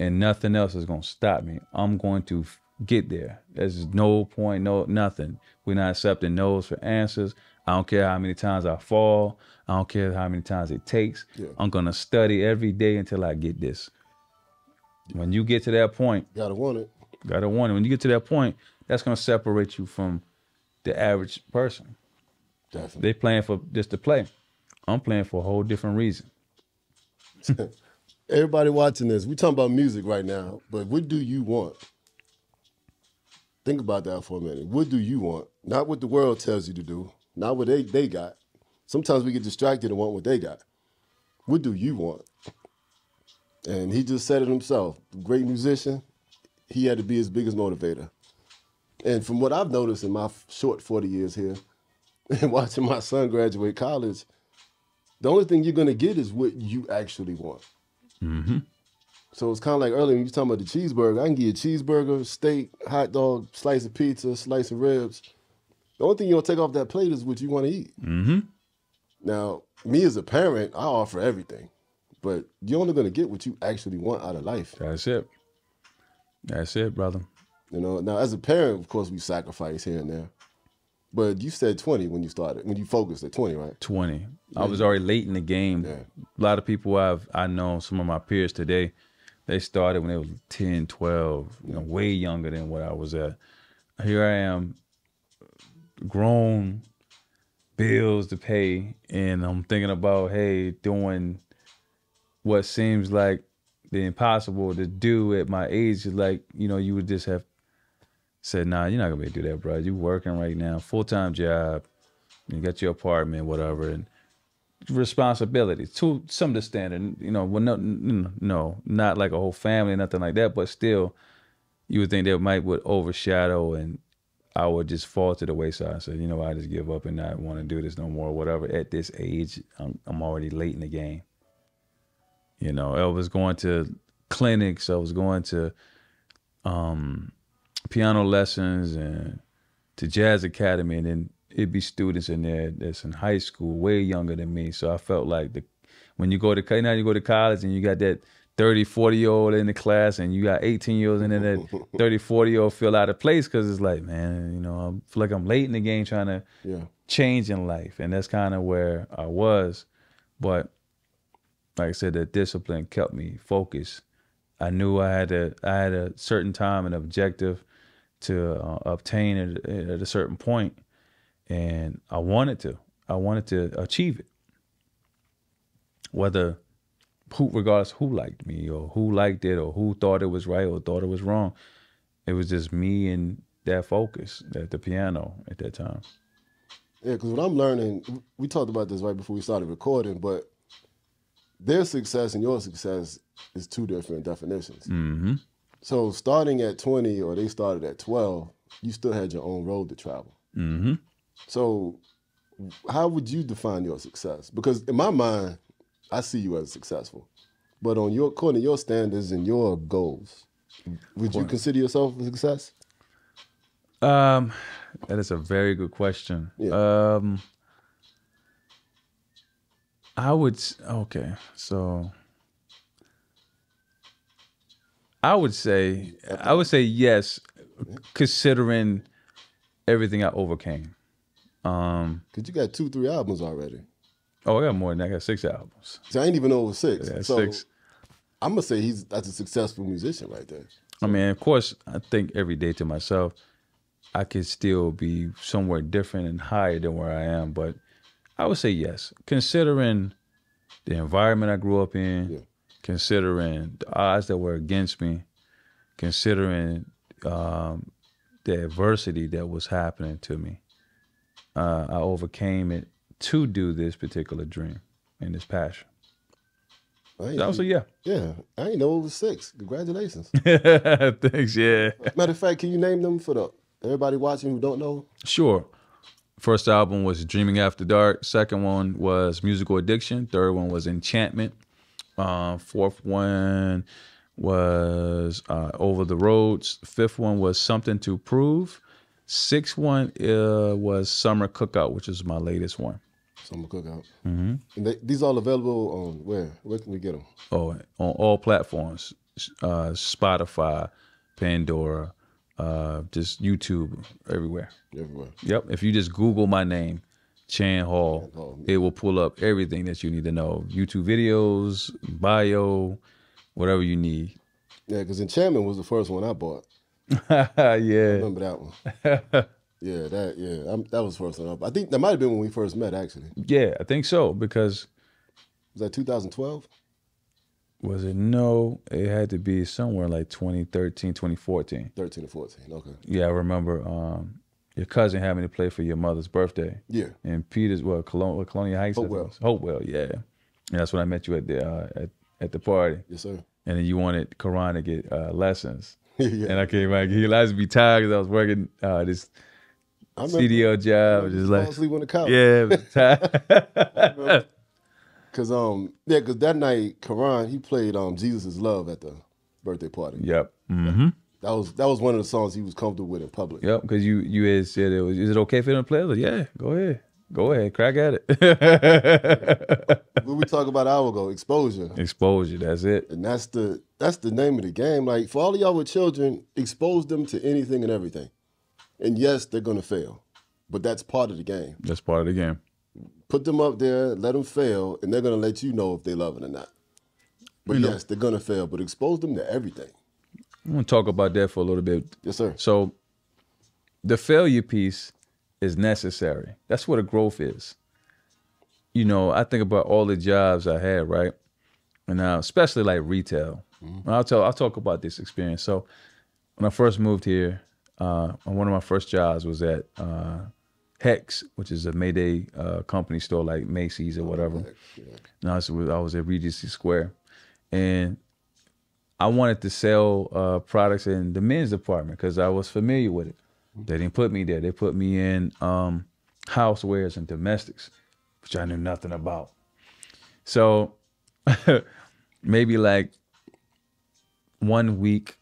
And nothing else is going to stop me. I'm going to get there. There's no point, nothing. We're not accepting no's for answers. I don't care how many times I fall. I don't care how many times it takes. Yeah. I'm going to study every day until I get this. When you get to that point, Gotta want it. gotta want it. When you get to that point, that's going to separate you from the average person. Definitely. They playing for just to play. I'm playing for a whole different reason. Everybody watching this, we talking about music right now, but what do you want? Think about that for a minute. What do you want? Not what the world tells you to do, not what they got. Sometimes we get distracted and want what they got. What do you want? And he just said it himself. Great musician, he had to be his biggest motivator. And from what I've noticed in my short 40 years here, and watching my son graduate college, the only thing you're going to get is what you actually want. Mm-hmm. So it's kind of like earlier when you were talking about the cheeseburger. I can get you a cheeseburger, steak, hot dog, slice of pizza, slice of ribs. The only thing you're going to take off that plate is what you want to eat. Mm-hmm. Now, me as a parent, I offer everything. But you're only going to get what you actually want out of life. That's it. That's it, brother. You know, now as a parent, of course, we sacrifice here and there. But you said 20 when you started, when you focused at 20, right? 20. I was already late in the game. Yeah. A lot of people I know, some of my peers today, they started when they were 10, 12, way younger than what I was at. Here I am, grown, bills to pay, and I'm thinking about, hey, doing what seems like the impossible to do at my age. Is like, you would just have said, nah, you're not going to be able to do that, bro. You working right now, full-time job, you got your apartment, whatever, and responsibility to some of the standard, well, no, not like a whole family, nothing like that, but still, you would think that would overshadow, and I would just fall to the wayside and say, I just give up and not want to do this no more, whatever. At this age, I'm already late in the game. I was going to clinics, I was going to piano lessons and to jazz academy, and then it'd be students in there that's in high school, way younger than me. So I felt like when you go to college and you got that 30, 40-year-old in the class and you got 18-year-olds in there, that 30, 40-year-old feel out of place because it's like, man, I feel like I'm late in the game trying to change in life. And that's kind of where I was. But like I said, the discipline kept me focused. I knew I had a certain time and objective to obtain at a certain point, and I wanted to achieve it. Regardless who liked me or who liked it or who thought it was right or thought it was wrong, it was just me and that focus at the piano at that time. Yeah, because what I'm learning, we talked about this right before we started recording, but their success and your success is two different definitions. Mm-hmm. So starting at 20 or they started at 12, you still had your own road to travel. Mm-hmm. So how would you define your success? Because in my mind, I see you as successful. But according to your standards and your goals, would you consider yourself a success? That is a very good question. Yeah. I would say yes, considering everything I overcame. Because you got 2-3 albums already. Oh, I got more than that. I got 6 albums. So I ain't even know it was 6. Yeah, so 6. I'm going to say that's a successful musician right there. I mean, of course, I think every day to myself, I could still be somewhere different and higher than where I am. But I would say yes, considering the environment I grew up in, considering the odds that were against me, considering the adversity that was happening to me. I overcame it to do this particular dream. and this passion. I So yeah. Yeah, I ain't know it was 6. Congratulations. Thanks. Yeah. Matter of fact, can you name them for the everybody watching who don't know? Sure. First album was Dreaming After Dark. Second one was Musical Addiction. Third one was Enchantment. Fourth one was Over the Roads. Fifth one was Something to Prove. Sixth one was Summer Cookout, which is my latest one. Summer Cookout. Mm-hmm. And these all available on where? Where can we get them? Oh, on all platforms. Spotify, Pandora, just YouTube, everywhere. Everywhere. Yep. If you just Google my name, Chan Hall, it will pull up everything that you need to know. YouTube videos, bio, whatever you need. Yeah, because Enchantment was the first one I bought. Yeah. I remember that one. That was the first one. I think that might have been when we first met, actually. Yeah, I think so, because... Was that 2012? Was it? No, it had to be somewhere like 2013, 2014. 13 or 14, okay. Yeah, I remember your cousin having to play for your mother's birthday. Yeah. In Peters, Colonial Heights? Hopewell, yeah. And that's when I met you at the party. Yes, sir. And then you wanted Karan to get lessons. Yeah. And I came back. He allowed me to be tired because I was working this CDL job. Just like, fall asleep on the couch. Yeah, tired. Because that night, Karan, he played Jesus Is Love at the birthday party. Yep. Mm-hmm. That was one of the songs he was comfortable with in public. Yep, because you had said is it okay for him to play? I was like, yeah, go ahead. Go ahead, crack at it. What we talked about an hour ago, exposure. Exposure, that's it. And that's the name of the game. Like, for all of y'all with children, expose them to anything and everything. And yes, they're going to fail. But that's part of the game. That's part of the game. Put them up there, let them fail, and they're going to let you know if they love it or not. But yes, they're going to fail, but expose them to everything. I'm going to talk about that for a little bit. Yes, sir. So the failure piece is necessary. That's what a growth is. You know, I think about all the jobs I had, right? And now, especially like retail. Mm-hmm. I'll talk about this experience. So when I first moved here, one of my first jobs was at Hex, which is a Mayday company store like Macy's or whatever. Yeah. And I was at Regency Square. And I wanted to sell products in the men's department because I was familiar with it. They didn't put me there. They put me in housewares and domestics, which I knew nothing about. So maybe like 1 week,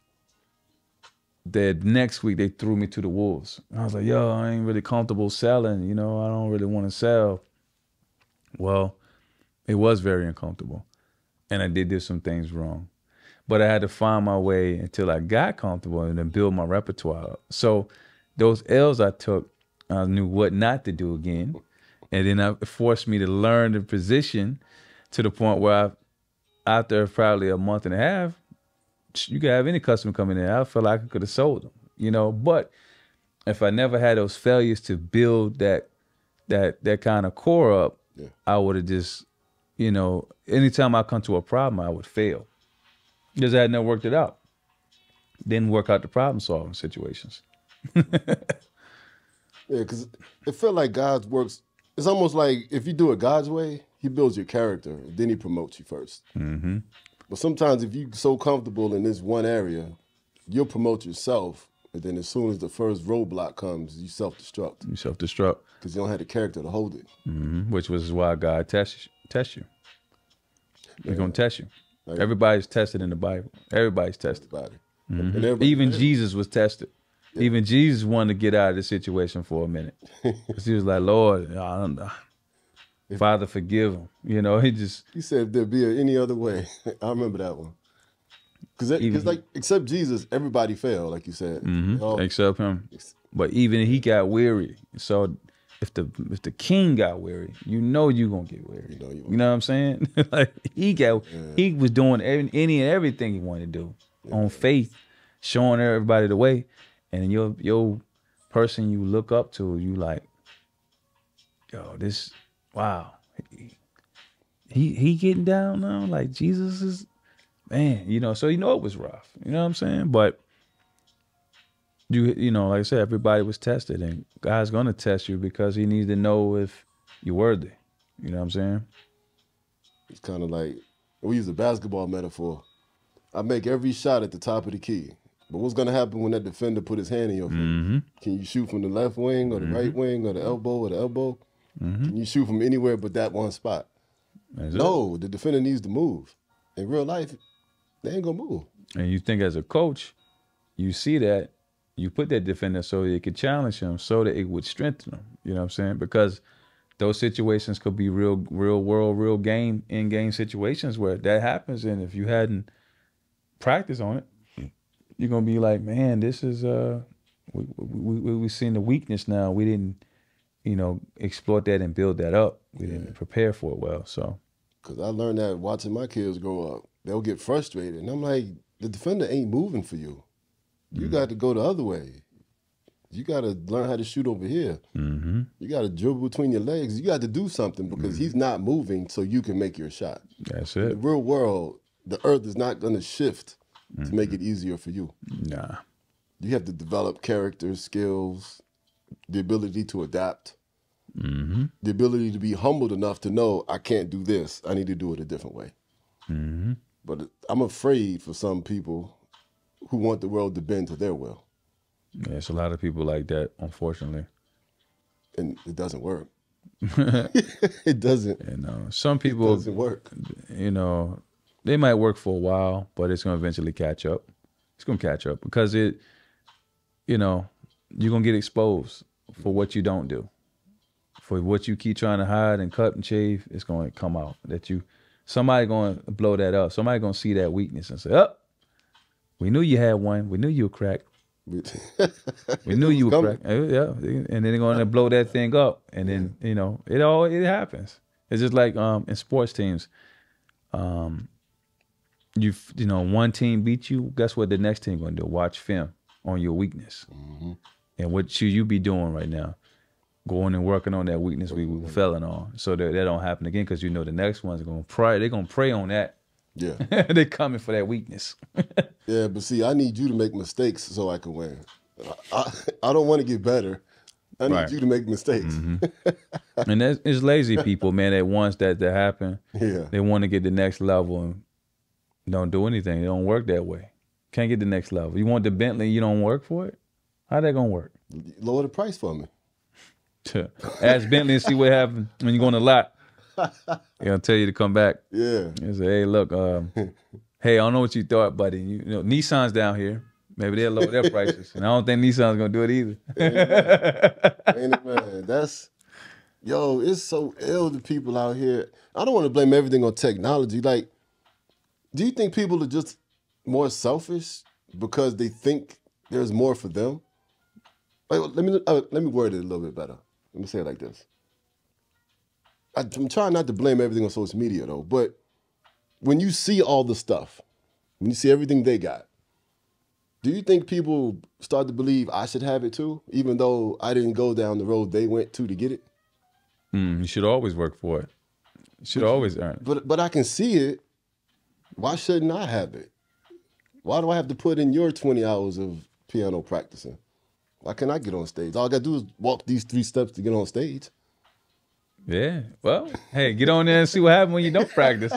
the next week they threw me to the wolves. I was like, yo, I ain't really comfortable selling. You know, I don't really want to sell. Well, it was very uncomfortable. And I did some things wrong. But I had to find my way until I got comfortable and then build my repertoire up. So those L's I took, I knew what not to do again. And then it forced me to learn the position to the point where after probably a month and a half, you could have any customer come in there. I felt like I could have sold them, you know. But if I never had those failures to build that kind of core up, I would have just, you know, anytime I come to a problem, I would fail. Because I had never worked it out. Didn't work out the problem solving situations. Yeah, because it felt like God works. It's almost like if you do it God's way, he builds your character, then he promotes you first. Mm-hmm. But sometimes if you're so comfortable in this one area, you'll promote yourself, and then as soon as the first roadblock comes, you self-destruct. You self-destruct. Because you don't have the character to hold it. Mm-hmm. Which was why God tests you. He's going to test you. Like, everybody's tested in the Bible. Everybody's tested. Mm-hmm. And even Jesus was tested. Yeah. Even Jesus wanted to get out of the situation for a minute. Because he was like, Lord, I don't know. Father, forgive him. You know, he said if there be any other way. I remember that one. Because like, except Jesus, everybody failed, like you said. Mm-hmm. Except him. But even he got weary. So if the king got weary, you know you're going to get weary. You know what I'm saying? Like he was doing any and everything he wanted to do on faith, showing everybody the way. And your person you look up to, you like, yo, this, wow. He getting down now? Like Jesus is, man, you know, so you know it was rough. You know what I'm saying? But you know, like I said, everybody was tested, and God's gonna test you because he needs to know if you're worthy. You know what I'm saying? It's kind of like, we use a basketball metaphor. I make every shot at the top of the key. But what's going to happen when that defender put his hand in your face? Can you shoot from the left wing or the right wing or the elbow? Can you shoot from anywhere but that one spot? No, the defender needs to move. In real life, they ain't going to move. And you think as a coach, you see that, you put that defender so that it could challenge him, so that it would strengthen him. You know what I'm saying? Because those situations could be real world, real game, in-game situations where that happens. And if you hadn't practiced on it, you're going to be like, man, this is, we've seen the weakness now. We didn't, exploit that and build that up. We didn't prepare for it well, so. Because I learned that watching my kids grow up. They'll get frustrated. And I'm like, the defender ain't moving for you. You got to go the other way. You got to learn how to shoot over here. You got to dribble between your legs. You got to do something because he's not moving so you can make your shot. That's it. In the real world, the earth is not going to shift to make it easier for you. Nah. You have to develop character, skills, the ability to adapt, the ability to be humbled enough to know I can't do this. I need to do it a different way. But I'm afraid for some people who want the world to bend to their will. Yeah, it's a lot of people like that, unfortunately. And it doesn't work. It doesn't. Some people, it doesn't work. They might work for a while, but it's going to eventually catch up. It's going to catch up because you're going to get exposed for what you don't do. For what you keep trying to hide and cut and shave, it's going to come out. Somebody going to blow that up. Somebody going to see that weakness and say, oh, we knew you had one. We knew you were cracked. We knew you were cracked. Yeah. And then they're going to blow that thing up. And then, it happens. It's just like in sports teams. One team beat you, guess what the next team going to do? Watch film on your weakness. And what should you be doing right now? Going and working on that weakness we were failing on, so that don't happen again. Because the next one's going to pray. They're going to prey on that. Yeah, they're coming for that weakness. Yeah, but see, I need you to make mistakes so I can win. I don't want to get better. I need you to make mistakes. And it's lazy people, man, that wants that to happen. Yeah, they want to get the next level and don't do anything. It don't work that way. Can't get the next level. You want the Bentley, you don't work for it? How that gonna work? Lower the price for me. Ask Bentley and see what happens when you go on the lot. They'll tell you to come back. Yeah. And say, hey, look, hey, I don't know what you thought, buddy. Nissan's down here. Maybe they'll lower their prices. And I don't think Nissan's gonna do it either. Ain't it, man? It's so ill to people out here. I don't want to blame everything on technology. Like, do you think people are just more selfish because they think there's more for them? Let me word it a little bit better. Let me say it like this. I'm trying not to blame everything on social media, though, but when you see all the stuff, when you see everything they got, do you think people start to believe I should have it too, even though I didn't go down the road they went to get it? You should always work for it. You should always earn it. But I can see it. Why shouldn't I have it? Why do I have to put in your 20 hours of piano practicing? Why can't I get on stage? All I got to do is walk these 3 steps to get on stage. Yeah. Well, hey, get on there and see what happens when you don't practice.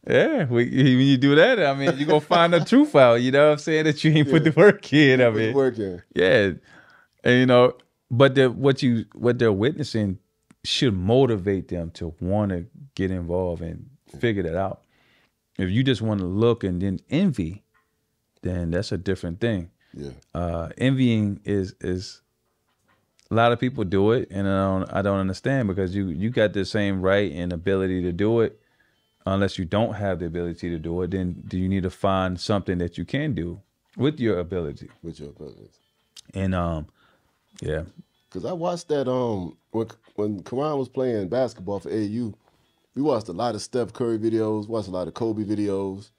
Yeah. When you do that, I mean, you're going to find a truth out, you know what I'm saying, that you ain't put the work in. I mean, work in. Yeah. And, but what they're witnessing should motivate them to want to get involved and figure that out. If you just want to look and then envy, then that's a different thing. Yeah. Envying is a lot of people do it, and I don't understand, because you got the same right and ability to do it. Unless you don't have the ability to do it, then do you need to find something that you can do with your ability. With your abilities. And yeah. Because I watched that when Karan was playing basketball for AU, we watched a lot of Steph Curry videos, watched a lot of Kobe videos.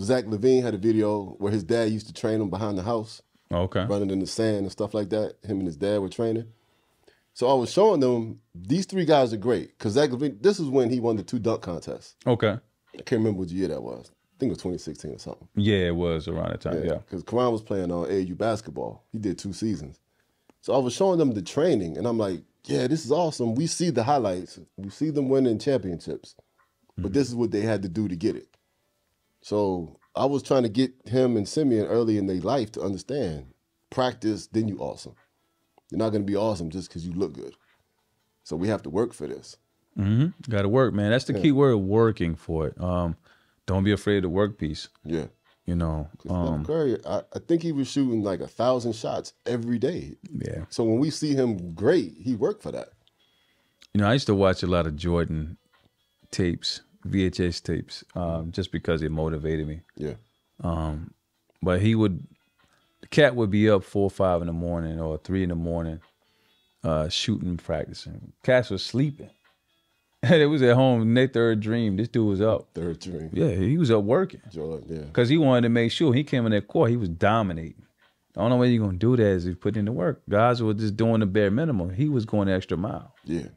Zach LaVine had a video where his dad used to train him behind the house. Okay. Running in the sand and stuff like that. Him and his dad were training. So I was showing them, these 3 guys are great. Because Zach LaVine, this is when he won the 2 dunk contests. Okay. I can't remember what year that was. I think it was 2016 or something. Yeah, it was around that time, yeah. Because Karan was playing on AAU basketball. He did 2 seasons. So I was showing them the training, and I'm like, yeah, this is awesome. We see the highlights. We see them winning championships. But this is what they had to do to get it. So I was trying to get him and Simeon early in their life to understand. Practice, then you awesome. You're not going to be awesome just because you look good. So we have to work for this. Got to work, man. That's the key word, working for it. Don't be afraid of the work piece. Yeah. You know. Steph Curry, I think he was shooting like 1,000 shots every day. Yeah. So when we see him great, he worked for that. You know, I used to watch a lot of Jordan tapes, VHS tapes, just because it motivated me. Yeah. But the cat would be up 4 or 5 in the morning or 3 in the morning, shooting, practicing. Cats was sleeping. It was at home, their third dream. This dude was up. Third dream. Yeah, he was up working. Jordan, yeah. Because he wanted to make sure he came in that court, he was dominating. The only way you're going to do that is if you put in the work. Guys were just doing the bare minimum. He was going the extra mile. Yeah.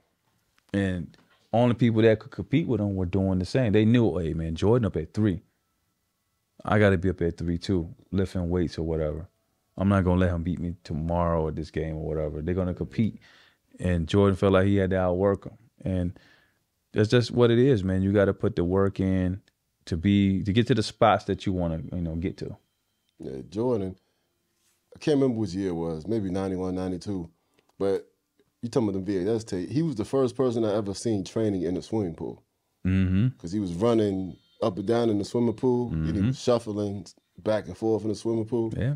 And only people that could compete with him were doing the same. They knew, hey, man, Jordan up at 3. I got to be up at 3 too, lifting weights or whatever. I'm not going to let him beat me tomorrow at this game or whatever. They're going to compete. And Jordan felt like he had to outwork him. And that's just what it is, man. You got to put the work in to get to the spots that you want to, get to. Yeah, Jordan, I can't remember which year it was, maybe 91, 92. But you talking about the VHS tape, he was the first person I ever seen training in a swimming pool. Because he was running up and down in the swimming pool, and he was shuffling back and forth in the swimming pool. Yeah.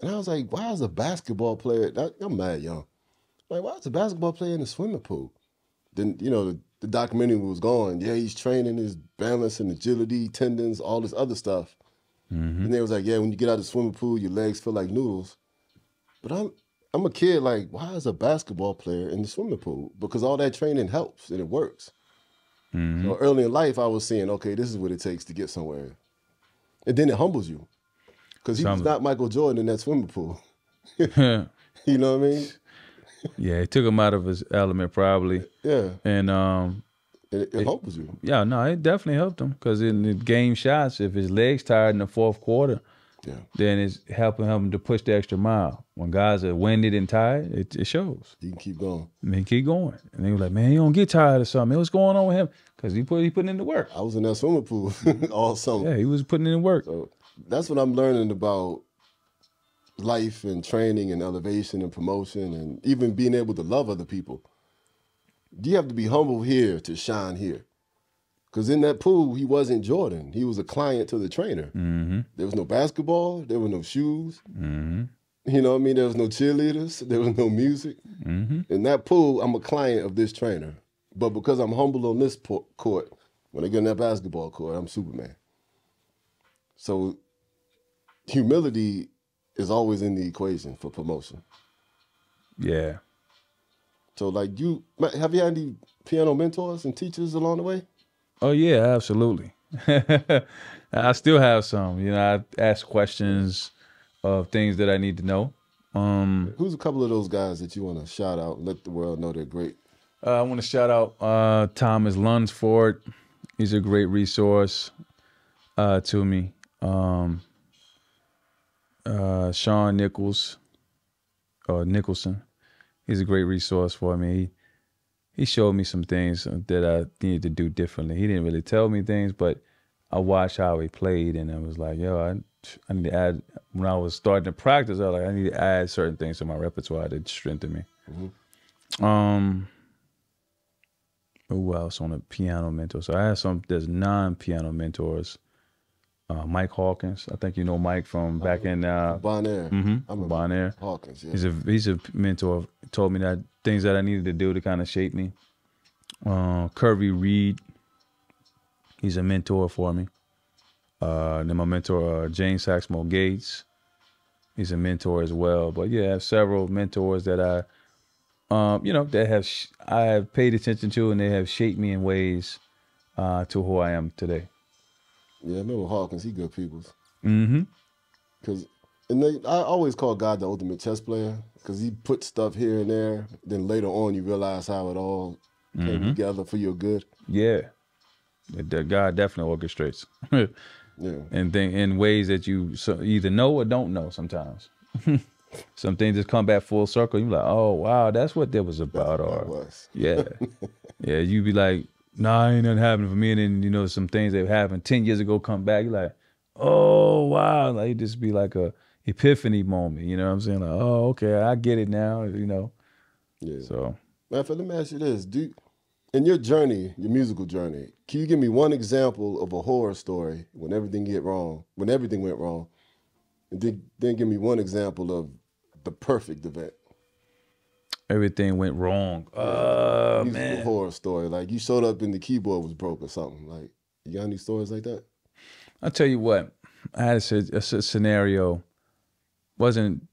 And I was like, why is a basketball player, I'm mad young, like, why is a basketball player in the swimming pool? Then, the documentary was going, yeah, he's training his balance and agility, tendons, all this other stuff. And they was like, yeah, when you get out of the swimming pool, your legs feel like noodles. But I'm a kid, like, why is a basketball player in the swimming pool? Because all that training helps and it works. So early in life, I was saying, okay, this is what it takes to get somewhere. And then it humbles you. Because he was not Michael Jordan in that swimming pool. You know what I mean? Yeah, it took him out of his element probably. Yeah. And it humbles you. Yeah, no, it definitely helped him because in the game shots, if his legs tired in the fourth quarter, then it's helping him to push the extra mile. When guys are winded and tired, it shows. He can keep going. I mean, keep going. And they were like, man, he don't get tired or something. What's going on with him? Because he putting in the work. I was in that swimming pool all summer. Yeah, he was putting in the work. So that's what I'm learning about life and training and elevation and promotion and even being able to love other people. You have to be humble here to shine here. Because in that pool, he wasn't Jordan. He was a client to the trainer. There was no basketball. There were no shoes. You know what I mean? There was no cheerleaders. There was no music. In that pool, I'm a client of this trainer. But because I'm humble on this court, when I get in that basketball court, I'm Superman. So humility is always in the equation for promotion. Yeah. So like have you had any piano mentors and teachers along the way? Oh yeah, absolutely. I still have some. I ask questions of things that I need to know. Who's a couple of those guys that you want to shout out and let the world know they're great? I want to shout out Thomas Lunsford. He's a great resource to me. Sean Nicholson. He's a great resource for me. He showed me some things that I needed to do differently. He didn't really tell me things, but I watched how he played, and I was like, yo, I need to add. When I was starting to practice, I was like, I need to add certain things to my repertoire to strengthen me. Who else on a piano mentor? So I have there's non-piano mentors. Mike Hawkins. I think you know Mike from back in Bonaire. I'm Bonaire. Hawkins, yeah. He's a mentor. Told me that things that I needed to do to kind of shape me. Kirby Reed. He's a mentor for me. Then my mentor James Saxmo Gates. He's a mentor as well. But yeah, I have several mentors that that I have paid attention to, and they have shaped me in ways to who I am today. Yeah, I remember Hawkins. He good peoples. Because I always call God the ultimate chess player because he put stuff here and there. Then later on, you realize how it all came together for your good. Yeah, God definitely orchestrates. Yeah, and in ways that you either know or don't know sometimes. some things just come back full circle. You're like, oh wow, that's what that was That's about. what that Or was. yeah, yeah. You be like, nah, ain't nothing happening for me. And then some things that happened 10 years ago come back. You're like, oh wow, like it just be like a epiphany moment. You know what I'm saying? Like, oh okay, I get it now. Yeah. So Matter of fact, let me ask you this: in your journey, your musical journey, can you give me one example of a horror story when everything went wrong, and then give me one example of the perfect event? everything went wrong. Yeah, like musical Man, horror story. Like you showed up and the keyboard was broke or something. Like you got any stories like that? I'll tell you what. I had a scenario. Wasn't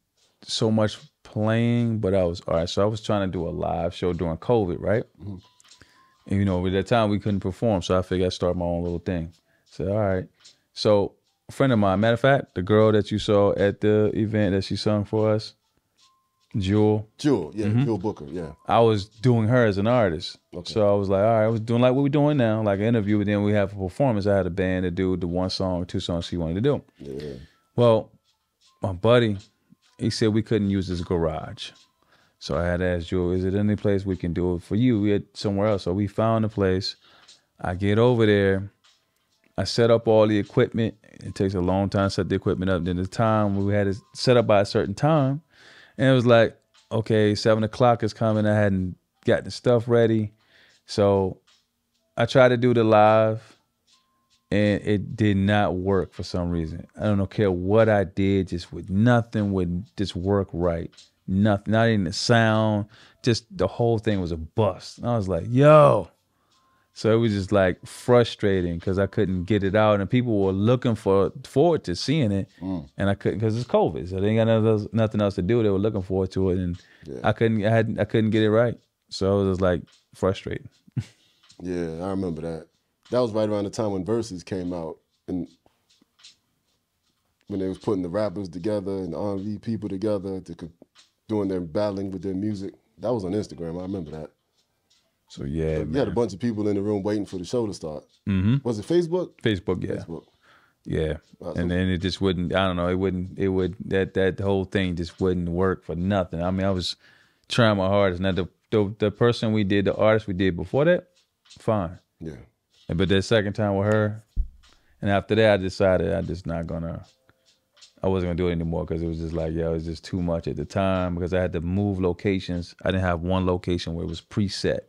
so much playing, but I was all right. So I was trying to do a live show during COVID, right? Mm-hmm. And at that time we couldn't perform, so I figured I'd start my own little thing. So all right. So a friend of mine, matter of fact, the girl that you saw at the event that she sung for us, Jewel. Jewel, yeah, Jewel Booker, yeah. I was doing her as an artist. Okay. So I was like, all right, I was doing like what we're doing now, like an interview, but then we have a performance. I had a band to do the one song or two songs she wanted to do. Yeah. Well, my buddy, he said we couldn't use his garage. So I had asked Jewel, is it any place we can do it for you? We had somewhere else. So we found a place. I get over there. I set up all the equipment. It takes a long time to set the equipment up. Then the time we had it set up by a certain time. And it was like, okay, 7 o'clock is coming. I hadn't got the stuff ready. So I tried to do the live and it did not work for some reason. I don't care what I did, nothing would just work right. Nothing, not even the sound, just the whole thing was a bust. And I was like, yo. So it was just like frustrating because I couldn't get it out, and people were looking forward to seeing it, and I couldn't because it's COVID, so they ain't got nothing else to do. They were looking forward to it, and I couldn't get it right. So it was like frustrating. Yeah, I remember that. That was right around the time when Versus came out, and when they was putting the rappers together and the R&B people together, doing their battling with their music. That was on Instagram. I remember that. So yeah, you had a bunch of people in the room waiting for the show to start. Mm-hmm. Was it Facebook? Facebook, yeah. Facebook. Yeah. And then it just wouldn't, I don't know, that whole thing just wouldn't work for nothing. I mean, I was trying my hardest. Now, the person we did, the artist we did before that, fine. Yeah. But that second time with her, and after that, I decided I wasn't gonna do it anymore because it was just like, it was just too much at the time because I had to move locations. I didn't have one location where it was preset,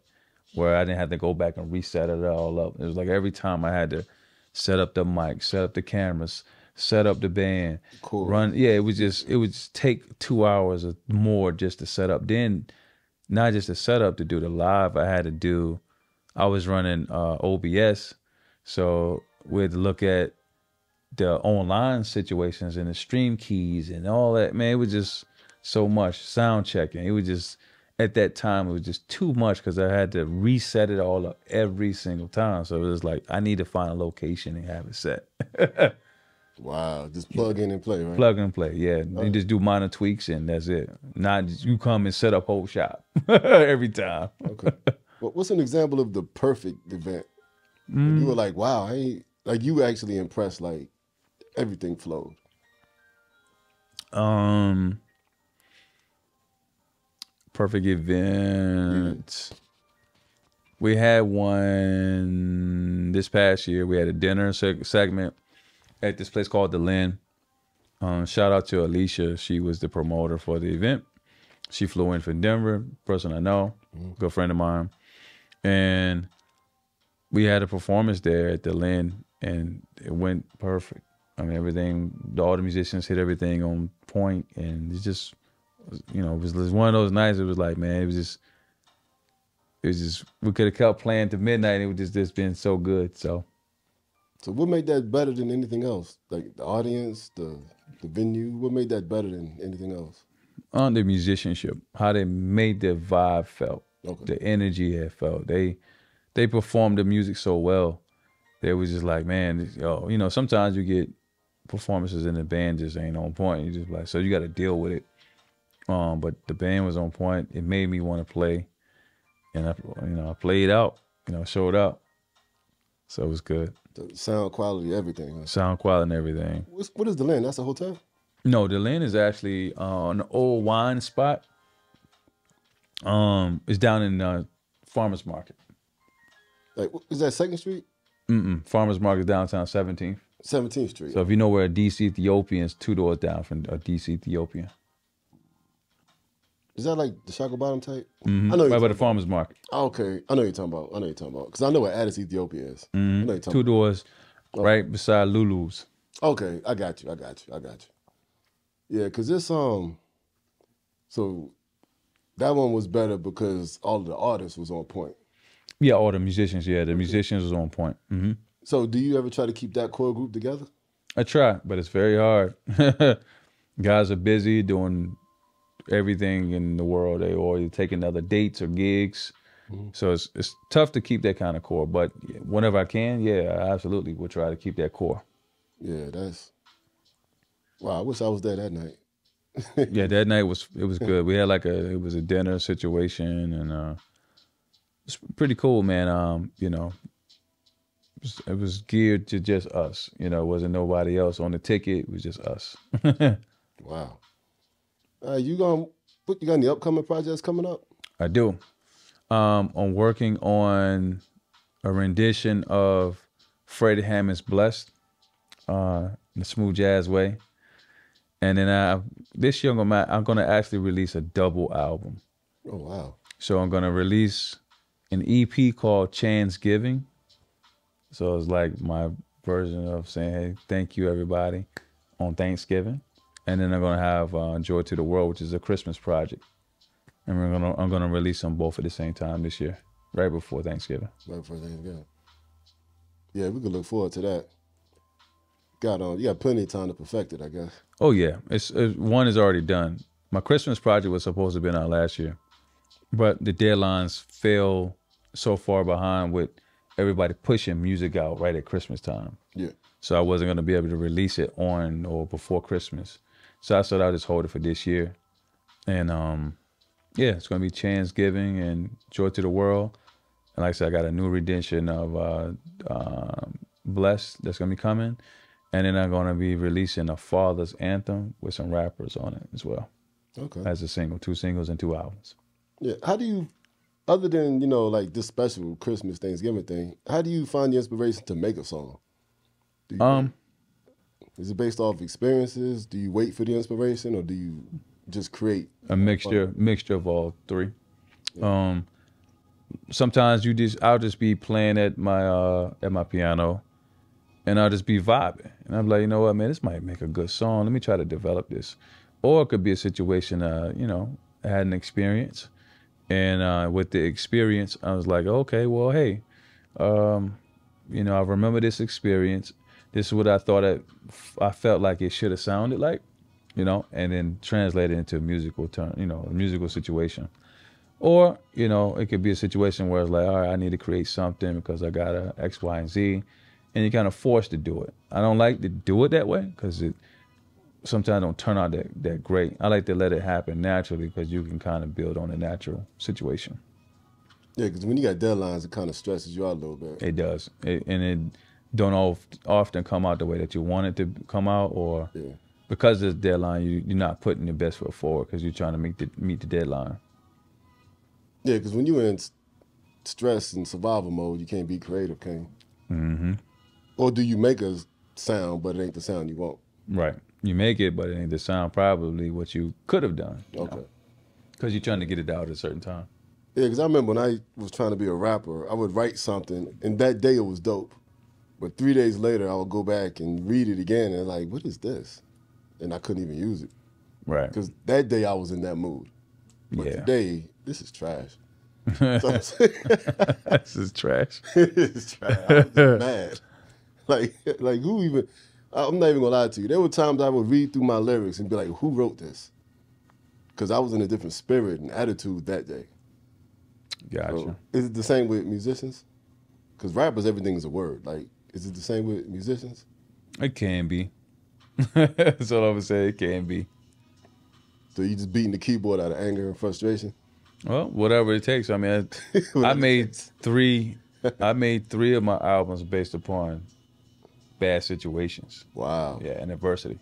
where I didn't have to go back and reset it all up. It was like every time I had to set up the mic, set up the cameras, set up the band, cool. Run. Yeah, it would just take 2 hours or more just to set up. Then, not just to set up, to do the live, I was running OBS, so we had to look at the online situations and the stream keys and all that. Man, it was just so much sound checking. It was just, at that time, it was just too much because I had to reset it all up every single time. So it was like, I need to find a location and have it set. Wow, just plug in and play, right? Plug and play, yeah. You just do minor tweaks and that's it. Not just you come and set up whole shop every time. Okay. Well, what's an example of the perfect event? You were like, wow, you were actually impressed, like everything flowed. Perfect event. Yeah. We had one this past year. We had a dinner segment at this place called The Lynn. Shout out to Alicia. She was the promoter for the event. She flew in from Denver, person I know, good friend of mine. And we had a performance there at The Lynn, and it went perfect. I mean, all the musicians hit everything on point, and it's just, it was one of those nights. It was like, man, it was just, we could have kept playing to midnight. And it would just been so good. So what made that better than anything else? Like the audience, the venue, what made that better than anything else? On the musicianship, how they made the vibe felt, the energy it felt. They performed the music so well. They was just like, man, sometimes you get performances in the band just ain't on point. You just like, so you got to deal with it. But the band was on point. It made me want to play, and I played out. Showed up. So it was good. The sound quality, everything. Huh? Sound quality and everything. What is The Lynn? That's a hotel? No, the Lynn is actually an old wine spot. It's down in Farmers Market. Like, is that Second Street? Farmers Market downtown 17th. 17th Street. So if you know where DC Ethiopian is, 2 doors down from DC Ethiopian. Is that like the Shaka Bottom type? I know Right by the Farmers Market. Okay, I know you're talking about. Because I know where Addis Ethiopia is. I know you're talking 2 doors right beside Lulu's. Okay, I got you. Yeah, because this so that one was better because all of the artists was on point. Yeah, all the musicians. Yeah, the musicians was on point. So do you ever try to keep that core group together? I try, but it's very hard. Guys are busy doing everything in the world. They always taking other dates or gigs. So it's tough to keep that kind of core. But whenever I can, yeah, I absolutely will try to keep that core. Yeah, wow. I wish I was there that night. Yeah, that night it was good. We had it was a dinner situation, and it's pretty cool, man. It was geared to just us. It wasn't nobody else on the ticket. It was just us. Wow. You got any upcoming projects coming up? I do. I'm working on a rendition of Freddie Hammond's "Blessed" in a smooth jazz way, and then this year I'm gonna actually release a double album. Oh wow! So I'm gonna release an EP called "Chance Giving." So it's like my version of saying, "Hey, thank you everybody" on Thanksgiving, and then I'm gonna have "Joy to the World," which is a Christmas project. And I'm gonna release them both at the same time this year, right before Thanksgiving. Right before Thanksgiving. Yeah, we could look forward to that. You got plenty of time to perfect it, I guess. Oh yeah, it's one is already done. My Christmas project was supposed to have been out last year, but the deadlines fell so far behind with everybody pushing music out right at Christmas time. Yeah. So I wasn't gonna be able to release it on or before Christmas. So I said I'll just hold it for this year, and yeah, it's gonna be Chance Giving and Joy to the World. And like I said, I got a new rendition of Blessed that's gonna be coming. And then I'm gonna be releasing a Father's Anthem with some rappers on it as well. Okay. As a single, 2 singles and 2 albums. Yeah. How do you, other than, like this special Christmas, Thanksgiving thing, how do you find the inspiration to make a song? Is it based off experiences? Do you wait for the inspiration, or do you just create? A mixture of all 3. Yeah. Sometimes I'll just be playing at my piano, and I'll just be vibing, and I'm like, you know what, man, this might make a good song. Let me try to develop this. Or it could be a situation, I had an experience, and with the experience, I was like, okay, well, hey, I remember this experience. This is what I thought I felt like it should have sounded like. And then translate it into a musical a musical situation. Or, it could be a situation where it's like, all right, I need to create something because I got a X, Y, and Z, and you're kind of forced to do it. I don't like to do it that way because it sometimes don't turn out that great. I like to let it happen naturally because you can kind of build on a natural situation. Yeah, because when you got deadlines, it kind of stresses you out a little bit. It does. And it don't often come out the way that you want it to come out, or because there's a deadline, you're not putting your best foot forward because you're trying to meet the deadline. Yeah, because when you're in stress and survival mode, you can't be creative, can you? Mm-hmm. Or do you make a sound, but it ain't the sound you want? Right. You make it, but it ain't the sound probably what you could have done. Okay. Because you're trying to get it out at a certain time. Yeah, because I remember when I was trying to be a rapper, I would write something, and that day it was dope. But 3 days later, I would go back and read it again, and like, what is this? And I couldn't even use it. Right. Because that day I was in that mood. But today, this is trash. This is trash. It's trash. I was just mad. Like who even? I'm not even gonna lie to you. There were times I would read through my lyrics and be like, who wrote this? Because I was in a different spirit and attitude that day. Gotcha. So, is it the same with musicians? Because rappers, everything is a word. Like, is it the same with musicians? It can be. That's all I'm gonna say. It can be. So you just beating the keyboard out of anger and frustration? Well, whatever it takes. I mean, I made 3 of my albums based upon bad situations. Wow. Yeah, and adversity.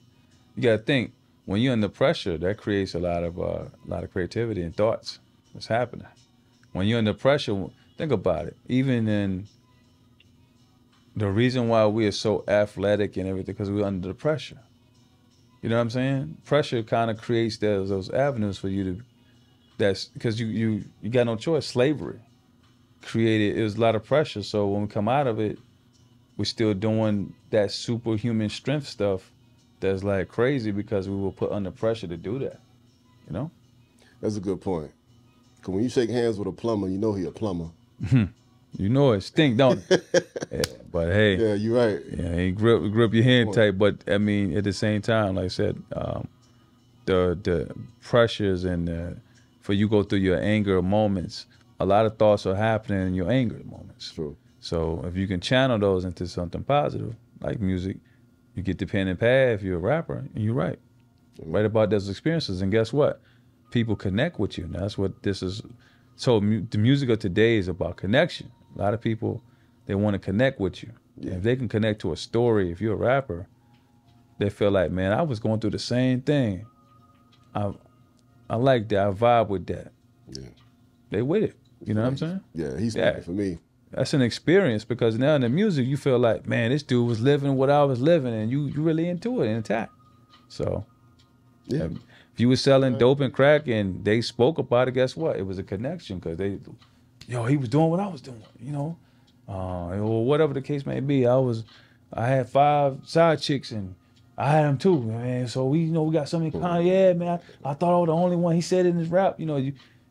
You gotta think, when you're under pressure, that creates a lot of creativity and thoughts. What's happening when you're under pressure? Think about it. Even in the reason why we are so athletic and everything, because we're under the pressure. You know what I'm saying? Pressure kind of creates those avenues for you to. That's because you got no choice. Slavery created, it was a lot of pressure. So when we come out of it, we're still doing that superhuman strength stuff that's like crazy because we were put under pressure to do that. You know? That's a good point. Because when you shake hands with a plumber, you know he a plumber. You know it stink, don't it? Yeah, but hey, Yeah, you're right. yeah, he grip your hand tight. But I mean, at the same time, like I said, the pressures and for you go through your anger moments, a lot of thoughts are happening in your anger moments. True. So if you can channel those into something positive, like music, you get the pen and pad if you're a rapper, and you're right. Write about those experiences, and guess what? People connect with you. And that's what this is. So the music of today is about connection. A lot of people, they want to connect with you. Yeah. If they can connect to a story, if you're a rapper, they feel like, man, I was going through the same thing. I like that. I vibe with that. Yeah. They with it. You know what I'm saying? Yeah, he's speaking for me. That's an experience because now in the music, you feel like, man, this dude was living what I was living, and you really into it and intact. So, Yeah. if you were selling dope and crack and they spoke about it, guess what? It was a connection because he was doing what I was doing, you know, or whatever the case may be. I had 5 side chicks and I had them too, man. So we got something in common. Yeah, man. I thought I was the only one. He said it in his rap,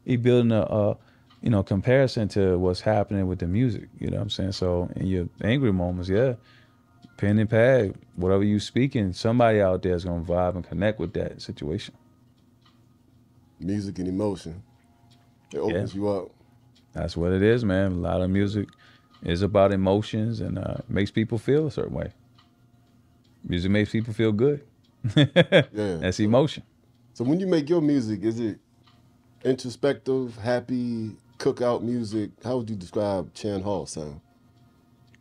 he building a comparison to what's happening with the music. You know what I'm saying? So in your angry moments, yeah, pen and pad, whatever you speaking, somebody out there is gonna vibe and connect with that situation. Music and emotion. It opens you up. That's what it is, man. A lot of music is about emotions and makes people feel a certain way. Music makes people feel good. Yeah. That's emotion. So when you make your music, is it introspective, happy, cookout music? How would you describe Chan Hall's sound?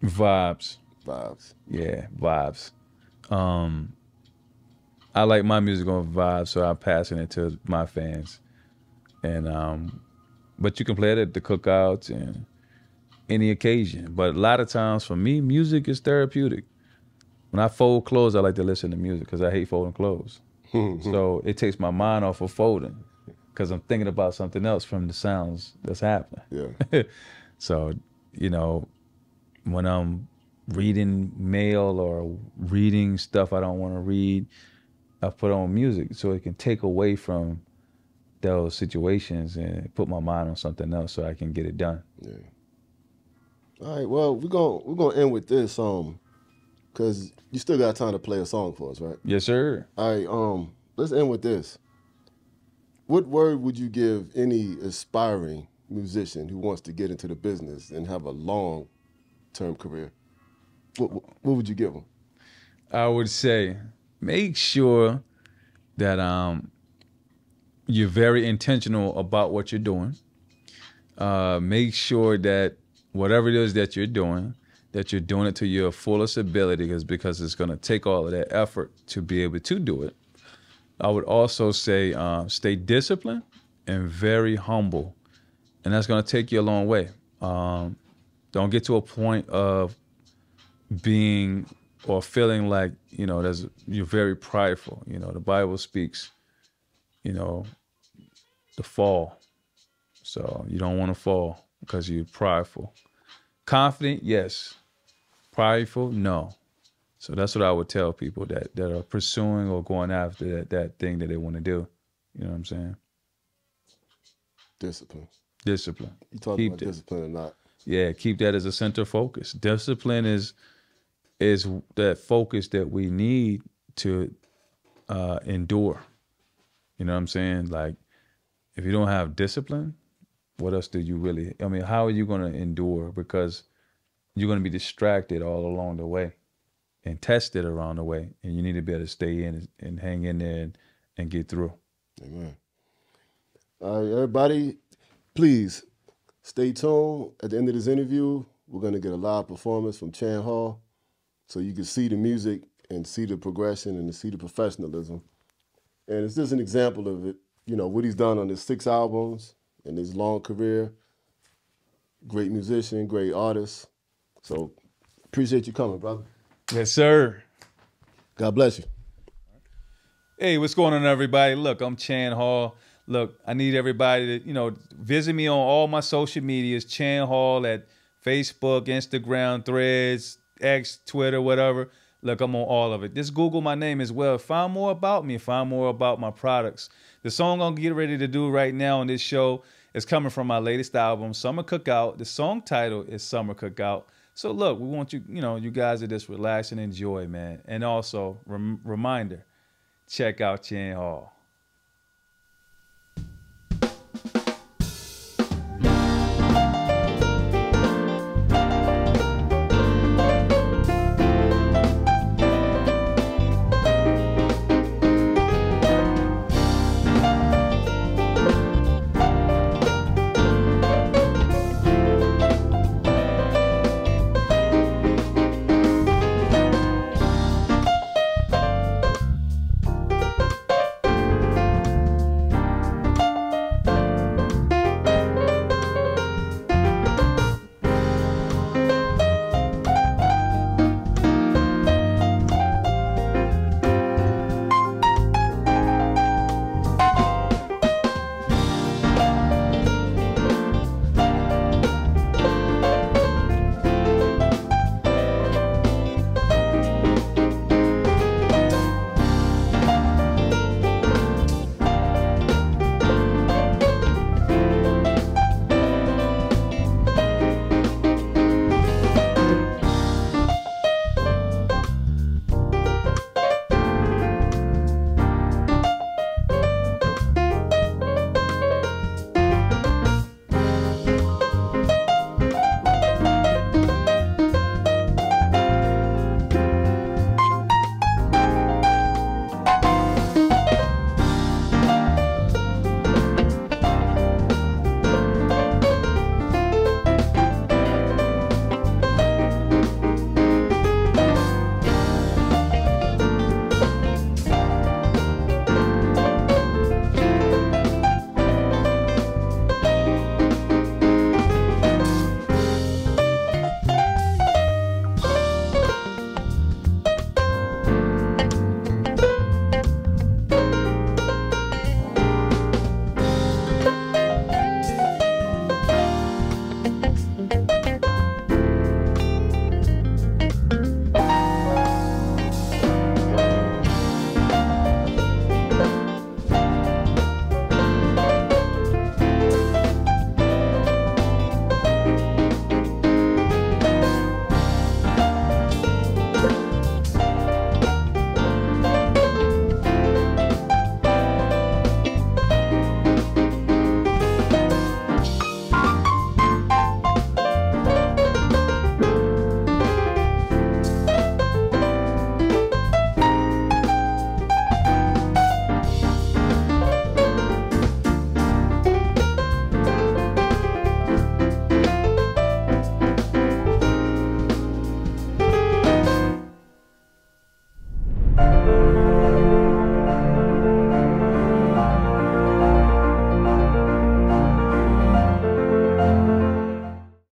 Vibes. Yeah, vibes. I like my music on vibes, so I'm passing it to my fans. And but you can play it at the cookouts and any occasion. But a lot of times for me, music is therapeutic. When I fold clothes, I like to listen to music because I hate folding clothes. So it takes my mind off of folding because I'm thinking about something else from the sounds that's happening. Yeah. So, when I'm reading mail or reading stuff I don't want to read, I put on music so it can take away from those situations and put my mind on something else so I can get it done. Yeah. All right. Well, we're gonna end with this because you still got time to play a song for us, right? Yes, sir. All right. Let's end with this. What word would you give any aspiring musician who wants to get into the business and have a long-term career? What would you give them? I would say make sure that you're very intentional about what you're doing. Make sure that whatever it is that you're doing it to your fullest ability because it's going to take all of that effort to be able to do it. I would also say stay disciplined and very humble, and that's going to take you a long way. Don't get to a point of being or feeling like, you're very prideful. The Bible speaks, the fall. So you don't want to fall because you're prideful. Confident, yes. Prideful, no. So that's what I would tell people that are pursuing or going after that thing that they want to do. You know what I'm saying? Discipline. You talking about discipline or not? Yeah, keep that as a center focus. Discipline is that focus that we need to endure. You know what I'm saying? Like, if you don't have discipline, what else do you really? I mean, how are you going to endure? Because you're going to be distracted all along the way and tested around the way. And you need to be able to stay in and hang in there and get through. Amen. All right, everybody, please stay tuned. At the end of this interview, we're going to get a live performance from Chan Hall so you can see the music and see the progression and see the professionalism. And it's just an example of it, you know, what he's done on his 6 albums and his long career. Great musician, great artist. So appreciate you coming, brother. Yes, sir. God bless you. Hey, what's going on, everybody? Look, I'm Chan Hall. Look, I need everybody to, visit me on all my social medias, Chan Hall at Facebook, Instagram, Threads, X, Twitter, whatever. Look, I'm on all of it. Just Google my name as well. Find more about me. Find more about my products. The song I'm getting ready to do right now on this show is coming from my latest album, Summer Cookout. The song title is Summer Cookout. So look, we want you, you guys to just relax and enjoy, man. And also, reminder, check out Chan Hall.